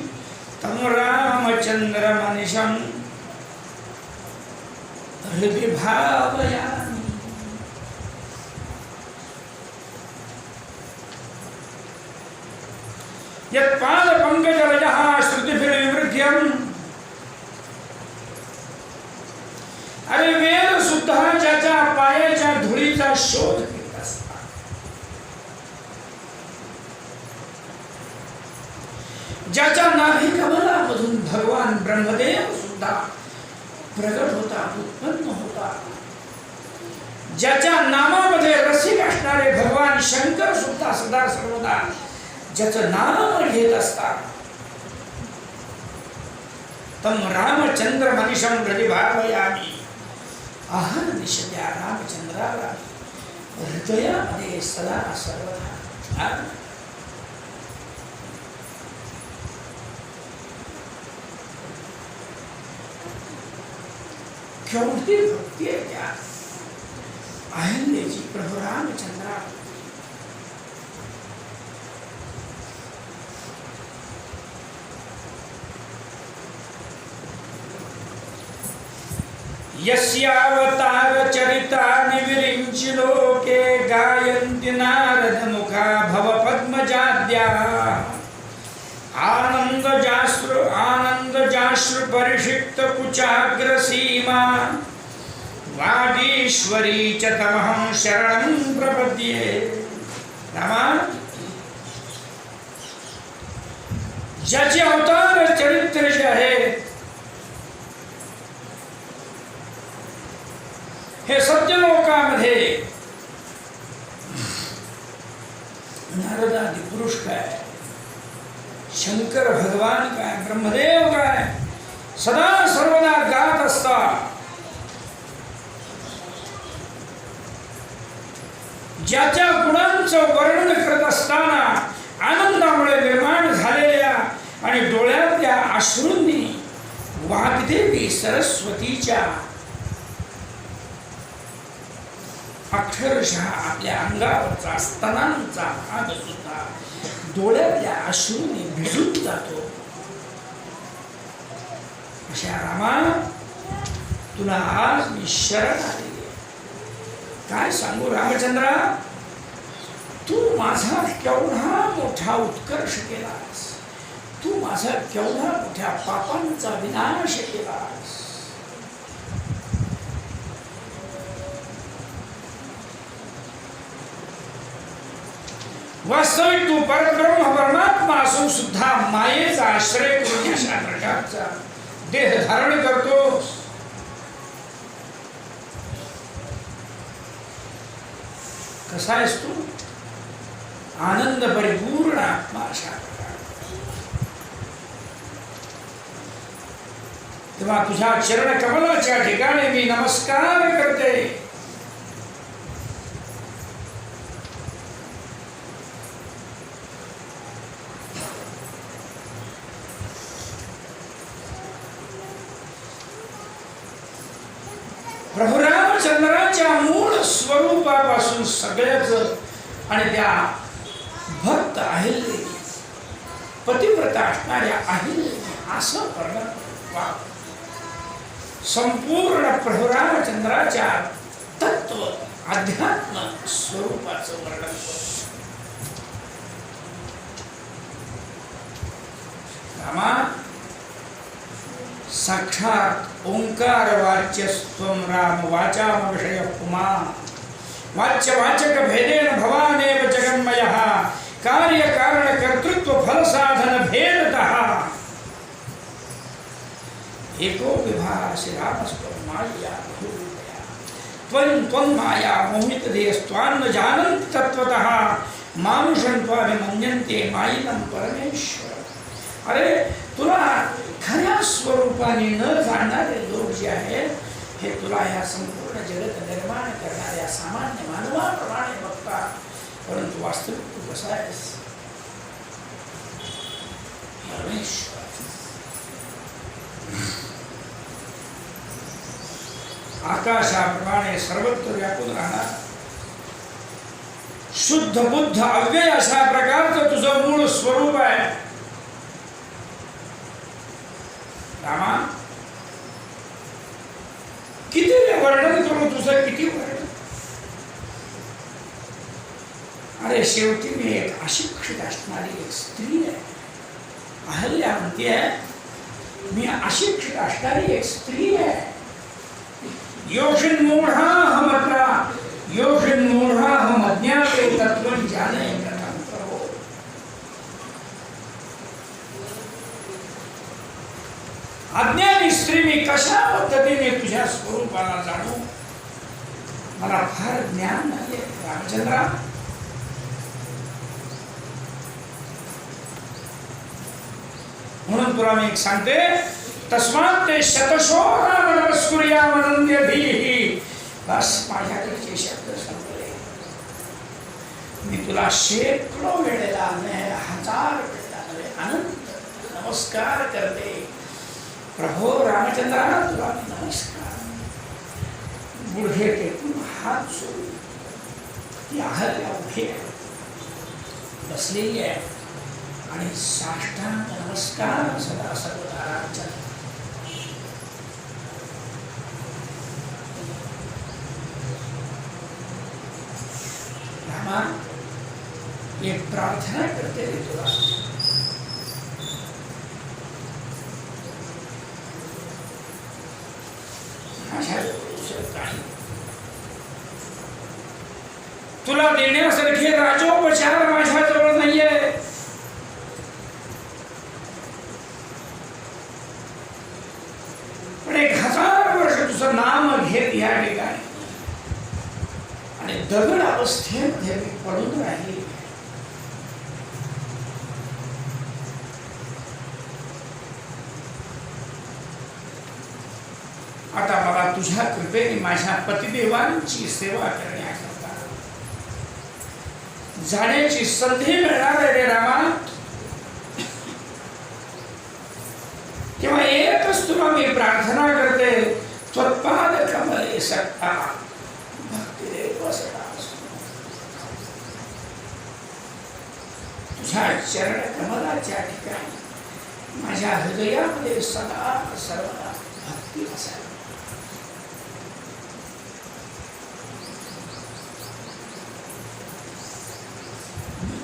तं रामचन्द्रमनिशं हृदि भावयामि. यत्पादपङ्कजरजः श्रुतिभिर्विवृध्यम्. अरे वेद सुद्धा ज्याच्या पायाच्या धुळीचा शोध घेत असतात. ज्याच्या नाभी कमलामधून भगवान ब्रह्मदेव सुद्धा प्रगट होता, उत्पन्न होता. ज्याच्या नामामध्ये रसिक असणारे भगवान शंकर सुद्धा सदा सर्वदा ज्याचं नाम घेत असतात. तम रामचंद्र मनिशं हृदि भावयामि. अहर्निश त्या रामचंद्राला हृदयामध्ये सदा सर्वदा. केवढी भक्ती आहे त्या अहिल्याची प्रभू रामचंद्रा. यस्यावतार चरितानि विरिञ्चि लोके गायन्ति नारद मुखा भव पद्मजाद्या. आनन्दजाश्रु परिषिक्त कुचाग्र सीमा वागीश्वरी च तमहं शरणं प्रपद्ये. रामा, ज्याचे अवतार चरित्र जे आहे हे सत्यलोकामध्ये नारदादी पुरुष काय, शंकर भगवान काय, ब्रह्मदेव काय, सदा सर्वदा गात असतात. ज्याच्या गुणांचं वर्णन करत असताना आनंदामुळे निर्माण झालेल्या आणि डोळ्यातल्या अश्रूंनी वाग्देवी सरस्वतीच्या अक्षरशः आपल्या अंगावरचा स्तनांचा भाग सुद्धा डोळ्यातल्या अश्रूंनी भिजून जातो. अशा रामा, तुला आज मी शरण आलेली. काय सांगू रामचंद्रा, तू माझा केवढा मोठा उत्कर्ष केलास. तू माझा केवढा मोठ्या पापांचा विनाश केलास. वास्तविक तू परब्रह्म परमात्मा असून सुद्धा मायेचा आश्रय करून अशा प्रकारचा देह धारण करतोस. कसा आहेस तू? आनंद परिपूर्ण आत्मा अशा प्रकार. तेव्हा तुझ्या चरण कमलाच्या ठिकाणी मी नमस्कार करते. प्रभू रामचंद्राच्या मूळ स्वरूपापासून सगळ्याच आणि त्या भक्त अहिल्ये, पतिव्रता असणाऱ्या अहिल्ये असं वर्णन संपूर्ण प्रभू रामचंद्राच्या तत्व अध्यात्म स्वरूपाचं वर्णन. रामा, साक्षात ओंकार वाच्यस्त्वं राम वाचामविषय पुमा. वाच्य वाचक भेदेन भवानेव जगन्मयः. कार्य कारण कर्तृत्व फल साधन भेदतः. एको विभा श्री रामस्त्वं माया बहुरूपया. त्वं त्वं माया मोहित देस्त्वान्न जानन्ति तत्त्वतः मानुषं त्वाभिमन्यन्ते मायिनं परमेश्वर। अरे तुला खऱ्या स्वरूपाने न जाणणारे लोक जे आहेत हे तुला या संपूर्ण जगत निर्माण करणाऱ्या सामान्य मानवाप्रमाणे बघतात, परंतु वास्तविक तू कसा आहेस? परमेश्वर। आकाशाप्रमाणे सर्वत्र व्यापून राहणार शुद्ध बुद्ध अव्यय अशा प्रकारचं तुझं मूळ स्वरूप आहे रामा। किती वर्णन करू तुझं, किती वर्णन? अरे शेवटी मी एक अशिक्षित असणारी एक स्त्री आहे। अहल्या म्हणते मी अशिक्षित असणारी एक स्त्री आहे। योषिन मूढ़ाहमत्र योषिन मूढ़ाहम अज्ञाते तत्त्वं जाने कथं प्रभो। अज्ञानी स्त्री मी कशा पद्धतीने तुझ्या स्वरूपाला जाणू? मला फार ज्ञान नाही रामचंद्रा। म्हणून तुला मी एक सांगते, तस्मात् ते शतशो राम नमस्कुर्यामनन्यधीः। बस माझ्याकडचे शब्द संपले। मी तुला शेकडो वेळेला हजार वेळेला अनंत नमस्कार करते प्रभो रामचंद्रा। तुला मी नमस्कार गुडघे टेकून हात जोडून ती अहल्या उभी बसलेली आहे आणि साष्टांग नमस्कार सदा सर्वदा रामचंद्र। रामा एक प्रार्थना करते रे तुला। काही तुला देण्यासारखे राजोपचार माझ्याजवळ नाहीये। पण 1000 वर्ष तुझं नाम घेत या ठिकाणी आणि दगड अवस्थेमध्ये मी पडून राहिली। आता मला तुझ्या कृपेने माझ्या पतिदेवांची सेवा करण्याकरता जाण्याची संधी मिळणार आहे रे रामा। तेव्हा एकच तुला मी प्रार्थना करते, त्वत्पाद कमले सक्ता भक्तिरेव सदा। तुझ्या चरण कमलाच्या ठिकाणी माझ्या हृदयामध्ये सदा सर्वदा भक्ती असावी।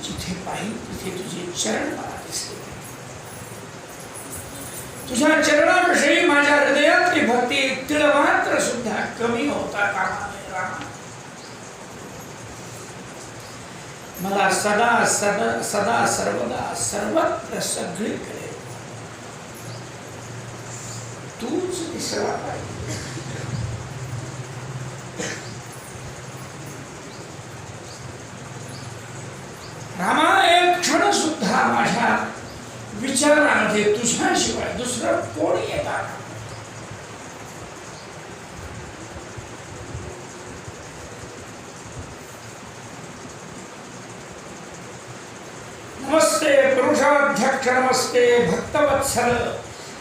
जिथे पाहिजे तिथे तुझे चरण मला दिसले। तुझ्या चरणाविषयी माझ्या हृदयातली भक्ती तिळ मात्र सुद्धा कमी होता कामा नये रामा। मला सदा सदा सदा सर्वदा सर्वत्र सगळीकडे तूच दिसला पाहिजे। रामा एक क्षण सुद्धा माझ्या विचारामध्ये तुझ्याशिवाय दुसरं कोणी येतात? नमस्ते पुरुषाध्यक्ष नमस्ते भक्तवत्सल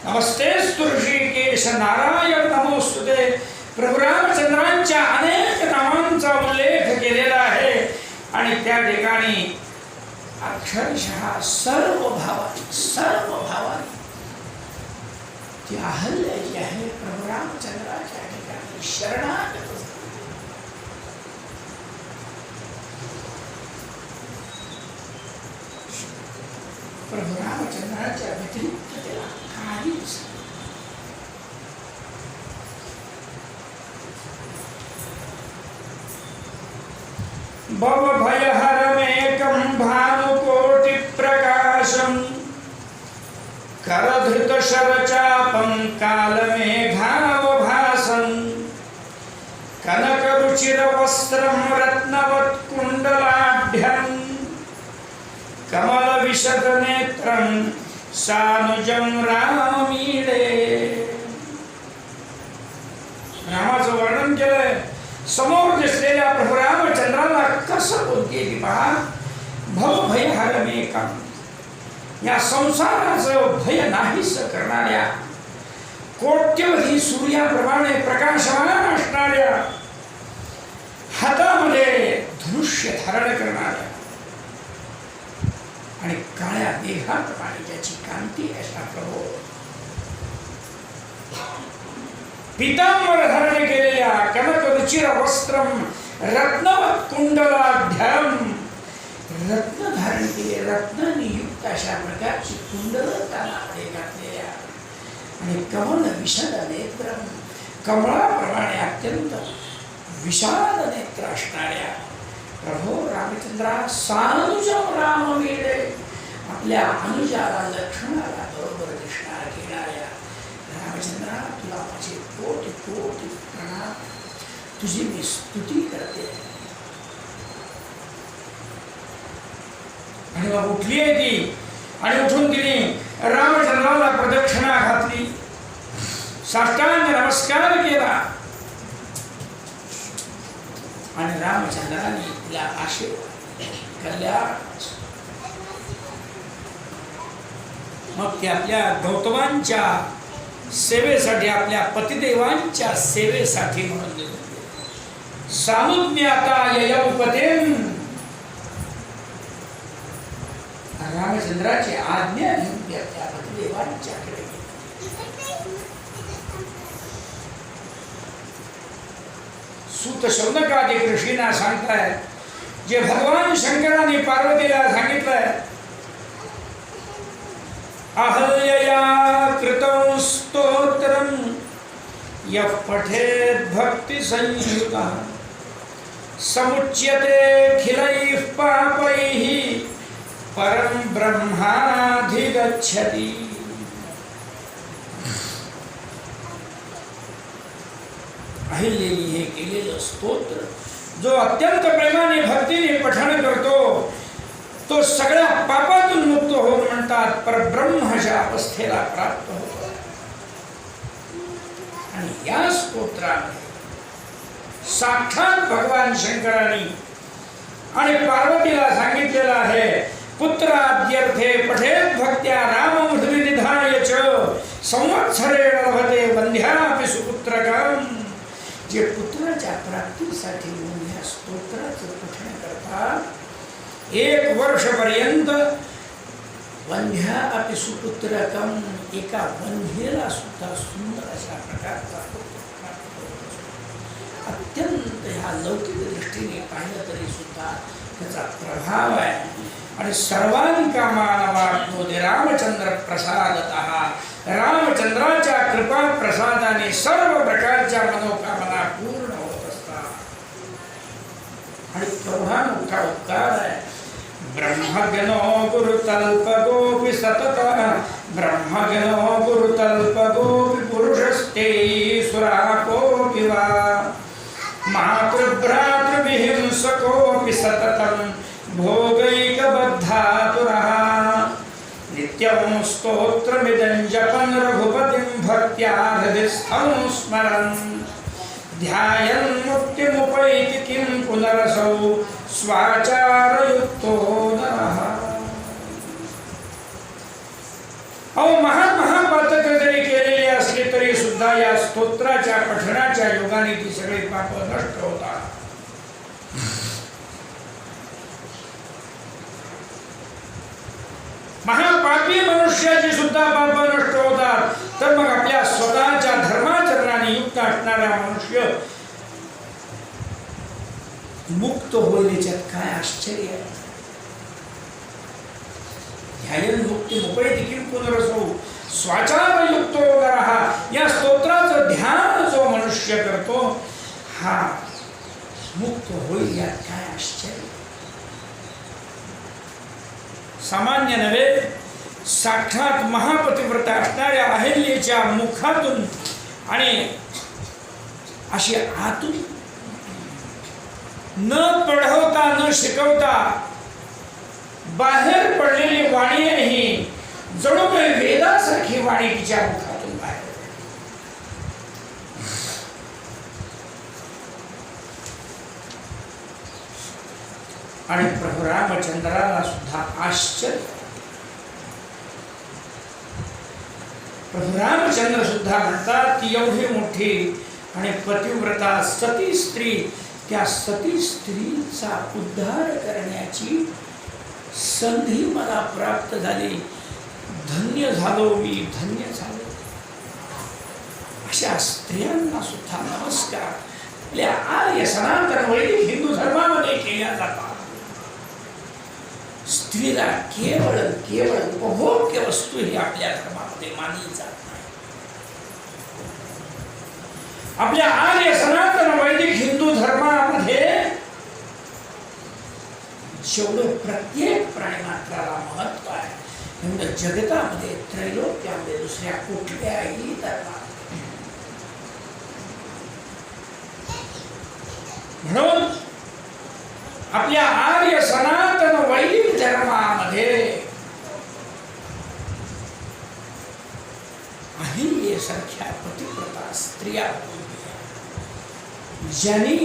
नमस्ते ऋषिकेश नारायण नमोस्तुते। प्रभू रामचंद्रांच्या अनेक नामांचा उल्लेख केलेला आहे आणि त्या ठिकाणी अक्षरशः सर्व भावाने ती अहल्या जी आहे प्रभू रामचंद्राच्या ठिकाणी शरणागत प्रभू रामचंद्राच्या व्यतिरिक्त त्याला काहीच भव भयहरमेकं भानुकोटि प्रकाशं करधृत शरचापं कालमेघावभासं कनक रुचिरवस्त्रं रत्नवत् कुण्डलाढ्यं कमलविशदनेत्रं सानुजं रामीडे. रामाचं वर्णन केलंय. समोर दिसलेल्या प्रभू रामचंद्राला कसं बोलते की पहा, भवभयहरमेकं, या संसाराचं भय नाहीस करणाऱ्या, कोट्यवधी सूर्याप्रमाणे प्रकाशमान असणाऱ्या, हातामध्ये धनुष्य धारण करणाऱ्या आणि काळ्या मेघाप्रमाणे ज्याची कांती अशा प्रभू, पीतांबर धारण केलेल्या, कनक रुचिर वस्त्रम रत्नवत कुंडलाढ्यम, रत्न धारण केले, रत्नांनी युक्त अशा प्रकारची कुंडल कानामध्ये घातलेल्या आणि कमल विशाल नेत्रम, कमळाप्रमाणे अत्यंत विशाल नेत्र असणाऱ्या प्रभू रामचंद्रा सानुजम रामवीडे, आपल्या अनुजाला लक्ष्मणाला बरोबर दिसणार घेणाऱ्या रामचंद्रा, तुला माझे कोटी कोटी प्रणाम, तुझी मी स्तुती करते. आणि मग उठली आहे ती आणि उठून तिने रामचंद्राला प्रदक्षिणा घातली, साष्टांग नमस्कार केला आणि रामचंद्राने तिला आशीर्वाद कल्याण. मग ती आपल्या गौतमांच्या सेवेसाठी, आपल्या पतिदेवांच्या सेवेसाठी म्हणून सानुज्ञाता ययौपतेम, रामचंद्राची आज्ञा घेऊन त्या पतिदेवांच्याकडे. सूत शौनकादिक ऋषींना सांगतायत, जे भगवान शंकराने पार्वतीला सांगितलंय, अहल्यया कृतं स्तोत्रं यः पठेत् भक्ति संयुतः समुच्यते खिलैः पापैः परं ब्रह्माधिगच्छति. अहिल्याने हे केलेलं स्तोत्र जो अत्यंत प्रेमाने भक्तीने पठण करतो, तो सगळ्या पापातून मुक्त होऊन म्हणतात परब्रह्माच्या अवस्थेला प्राप्त होतो. आणि या स्तोत्राने साक्षात भगवान शंकरांनी आणि पार्वतीला सांगितलेलं आहे, पुत्राद्यर्थे पठेत भक्त्या राममधुनिधाय च संवत्सरेण लभते वंध्यापि सुपुत्रकं. जे पुत्राच्या प्राप्तीसाठी या स्तोत्राचं पठण करतात, 1 वर्षपर्यंत वंध्या अपि सुपुत्रकम, एका वंध्येला सुद्धा सुंदर अशा प्रकारचा अत्यंत ह्या लौकिक दृष्टीने पाहिलं तरी सुद्धा त्याचा प्रभाव आहे. आणि सर्वांकामानवाप्नोति रामचंद्र प्रसादतः, रामचंद्राच्या कृपा प्रसादाने सर्व प्रकारच्या मनोकामना पूर्ण होत असतात. आणि केवढा मोठा उपकार आहे. ब्रह्मज्ञो गुरुतल्पगोपि सतत, ब्रह्मज्ञो गुरुतल्पगोपि पुरुषस्ते सुराकोपि वा, मातृभ्रातृविहिंसकोपि सततं भोगैकबद्धातुरः. नित्यं स्तोत्रमिदं जपन् रघुपतिं भक्त्या हृदिस्थं स्मरन्, ध्यायन् मुक्तिमुपैति किं पुनरसौ स्वाचारयुक्तो नरः. अहो, महापातक जरी केलेली असली तरी सुद्धा या स्तोत्राच्या पठणाच्या योगाने ती सगळी पाप नष्ट होतात. महापापी मनुष्याची सुद्धा पाप नष्ट होतात, तर मग आपल्या स्वतःच्या धर्माचरणाने युक्त असणारा मनुष्य मुक्त होईल, याच्यात काय आश्चर्य आहे. ध्यायन मुक्ती मुपैति किं पुनरसौ स्वाचारयुक्तो नरः. या स्तोत्राचं ध्यान जो मनुष्य करतो हा मुक्त होईल, यात काय आश्चर्य. सामान्य नव्हे, साक्षात महापतिव्रता असणाऱ्या अहिल्याच्या मुखातून आणि अशी आतून न पढवता न शिकवता बाहेर पडलेली वाणी आहे ही, जणू काही वेदासारखी वाणी तिच्या मुखातून बाहेर. आणि प्रभू रामचंद्राला सुद्धा आश्चर्य. प्रभू रामचंद्र सुद्धा म्हणतात की एवढी मोठी आणि पतिव्रता सती स्त्री, त्या सती स्त्रीचा उद्धार करण्याची संधी मला प्राप्त झाली. धन्य झालो मी, धन्य झालो. अशा स्त्रियांना सुद्धा नमस्कार आपल्या आर्य सनातन वैदिक हिंदू धर्मामध्ये केल्या जातात. स्त्रीला केवळ केवळ उपभोग्य वस्तू ही आपल्या धर्मामध्ये मानली जात नाही. आपल्या आर्य सनातन वैदिक हिंदू धर्मामध्ये जेवढं प्रत्येक प्राणीमात्राला महत्व आहे, एवढं जगतामध्ये त्रैलोक्यामध्ये दुसऱ्या कुठल्याही धर्मात. म्हणून आपल्या आर्य सनातन वैदिक धर्मामध्ये अहिल्यासारख्या पतिव्रता स्त्रिया, ज्यांनी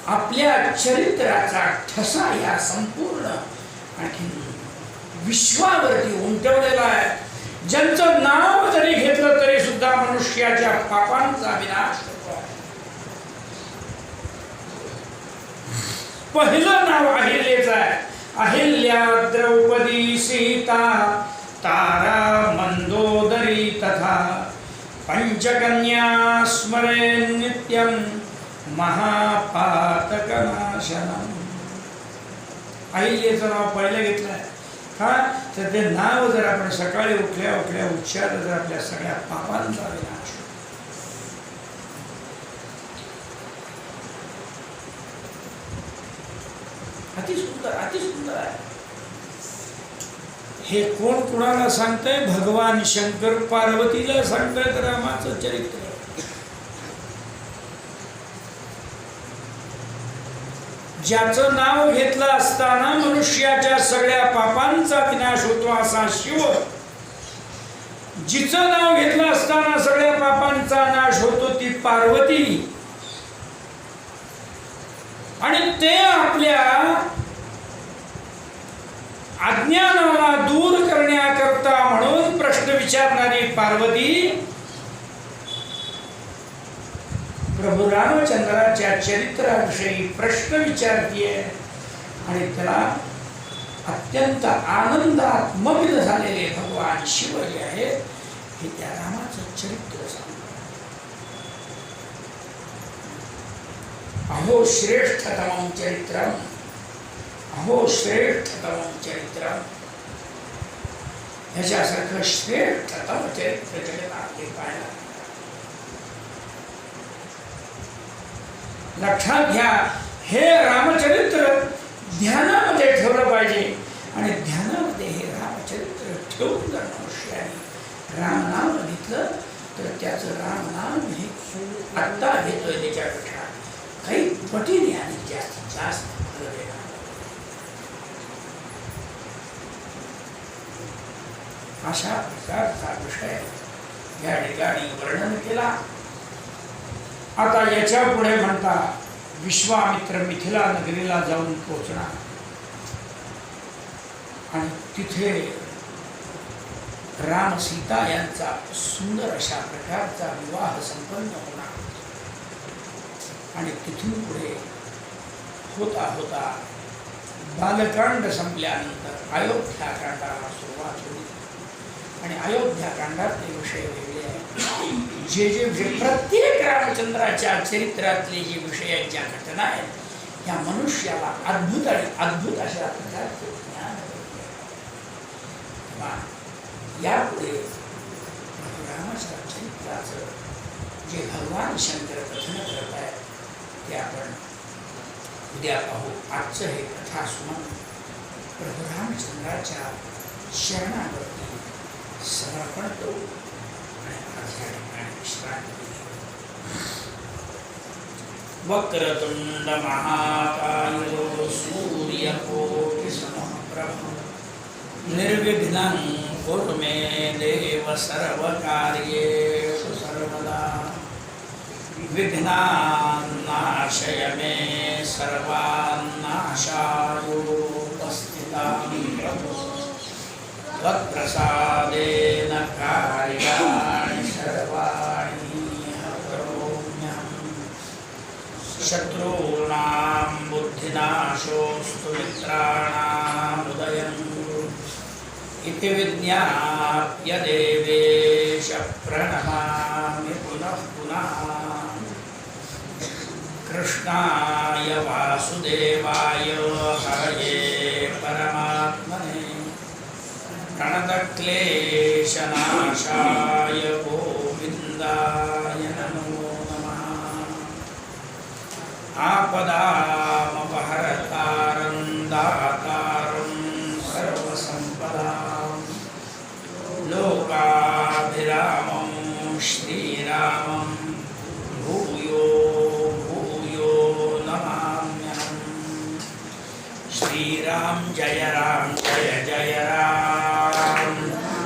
आपल्या चरित्राचा ठसा या संपूर्ण आणखी विश्वावरती उमटवलेला आहे. ज्यांचं नाव जरी घेतलं तरी सुद्धा मनुष्याच्या पापांचा विनाश होतो. पहिलं नाव अहिल्याचं आहे. अहिल्या, द्रौपदी, सीता, तारा, मंदोदरी तथा पंचकन्या स्मरे नित्यं महापातकनाशनम. अहिल्याचं नाव पहिलं घेतलंय का, तर ते नाव जर आपण सकाळी उठल्या उठल्या उच्चारलं तर आपल्या सगळ्या पापांचा विनाश. अतिसुंदर, अतिसुंदर आहे. हे कोण कुणाला सांगतंय? भगवान शंकर पार्वतीला सांगतायत रामाचं चरित्र. ज्याचं नाव घेतलं असताना मनुष्याच्या सगळ्या पापांचा विनाश होतो असा शिव, जिचं नाव घेतलं असताना सगळ्या पापांचा नाश होतो ती पार्वती. आणि ते आपल्या अज्ञानाला दूर करण्याकरता म्हणून प्रश्न विचारणारी पार्वती प्रभू रामचंद्राच्या चरित्राविषयी प्रश्न विचारतीये. आणि त्याला अत्यंत आनंदात मग्न झालेले भगवान शिव जे आहे हे त्या रामाचं चरित्र सांगतात. अहो श्रेष्ठतमं चरित्रम, अहो श्रेष्ठतमं चरित्रम. ह्याच्यासारखं श्रेष्ठतम चरित्र जगतात ते पाहिलं. लक्षात घ्या, हे रामचरित्र ध्यानामध्ये ठेवलं पाहिजे. आणि ध्यानामध्ये हे रामचरित्र ठेवून जर मनुष्याने रामनाम घेतलं तर त्याचं रामनाम हे आत्ता घेतोय त्याच्यापेक्षा काही पटीने आणि जास्तीत जास्त फळ देणार. अशा प्रकारचा विषय या ठिकाणी वर्णन केला. आता याच्या पुढे म्हणता विश्वामित्र मिथिला नगरीला जाऊन पोहोचणार आणि तिथे राम सीता यांचा सुंदर अशा प्रकारचा विवाह संपन्न होणार. आणि तिथून पुढे होता होता बालकांड संपल्यानंतर अयोध्याकांडाला सुरुवात होईल. आणि अयोध्याकांडातले विषय वेगळे आहेत. जे जे विषय प्रत्येक रामचंद्राच्या चरित्रातले जे विषयांच्या घटना आहेत या मनुष्याला अद्भुत आणि अद्भुत अशा प्रकारचे ज्ञान यापुढे रामाच्या चरित्राचं जे भगवान शंकर कथन करत आहेत ते आपण उद्या पाहू. आजचं हे कथा सुमन प्रभू रामचंद्राच्या शरणावरती समर्पण करू आणि आज या ठिकाणी विश्रांती. वक्रतुंड महाकायो सूर्यकोटिसमप्रभ निर्विघ्नं कुरु मे देव सर्वकार्येषु सर्वदा विघ्नान्नाशय मे सर्वान्नाशायोपस्थितां प्रभो त्वत्प्रसादेन कार्याणि सर्वाणि करोम्यहम् शत्रूणां बुद्धिनाशोऽस्तु मित्राणामुदयम् इति विज्ञाप्य देवेश प्रणमामि पुनः पुनः कृष्णाय वासुदेवाय हरये परमात्मने प्रणतक्लेशनाशाय गोविन्दाय नमो नमः आपदामपहरतारं दातारं सर्वसम्पदां लोकाभिरामं श्रीरामं भूयो भूयो नमाम्यहम् श्रीराम जय जय राम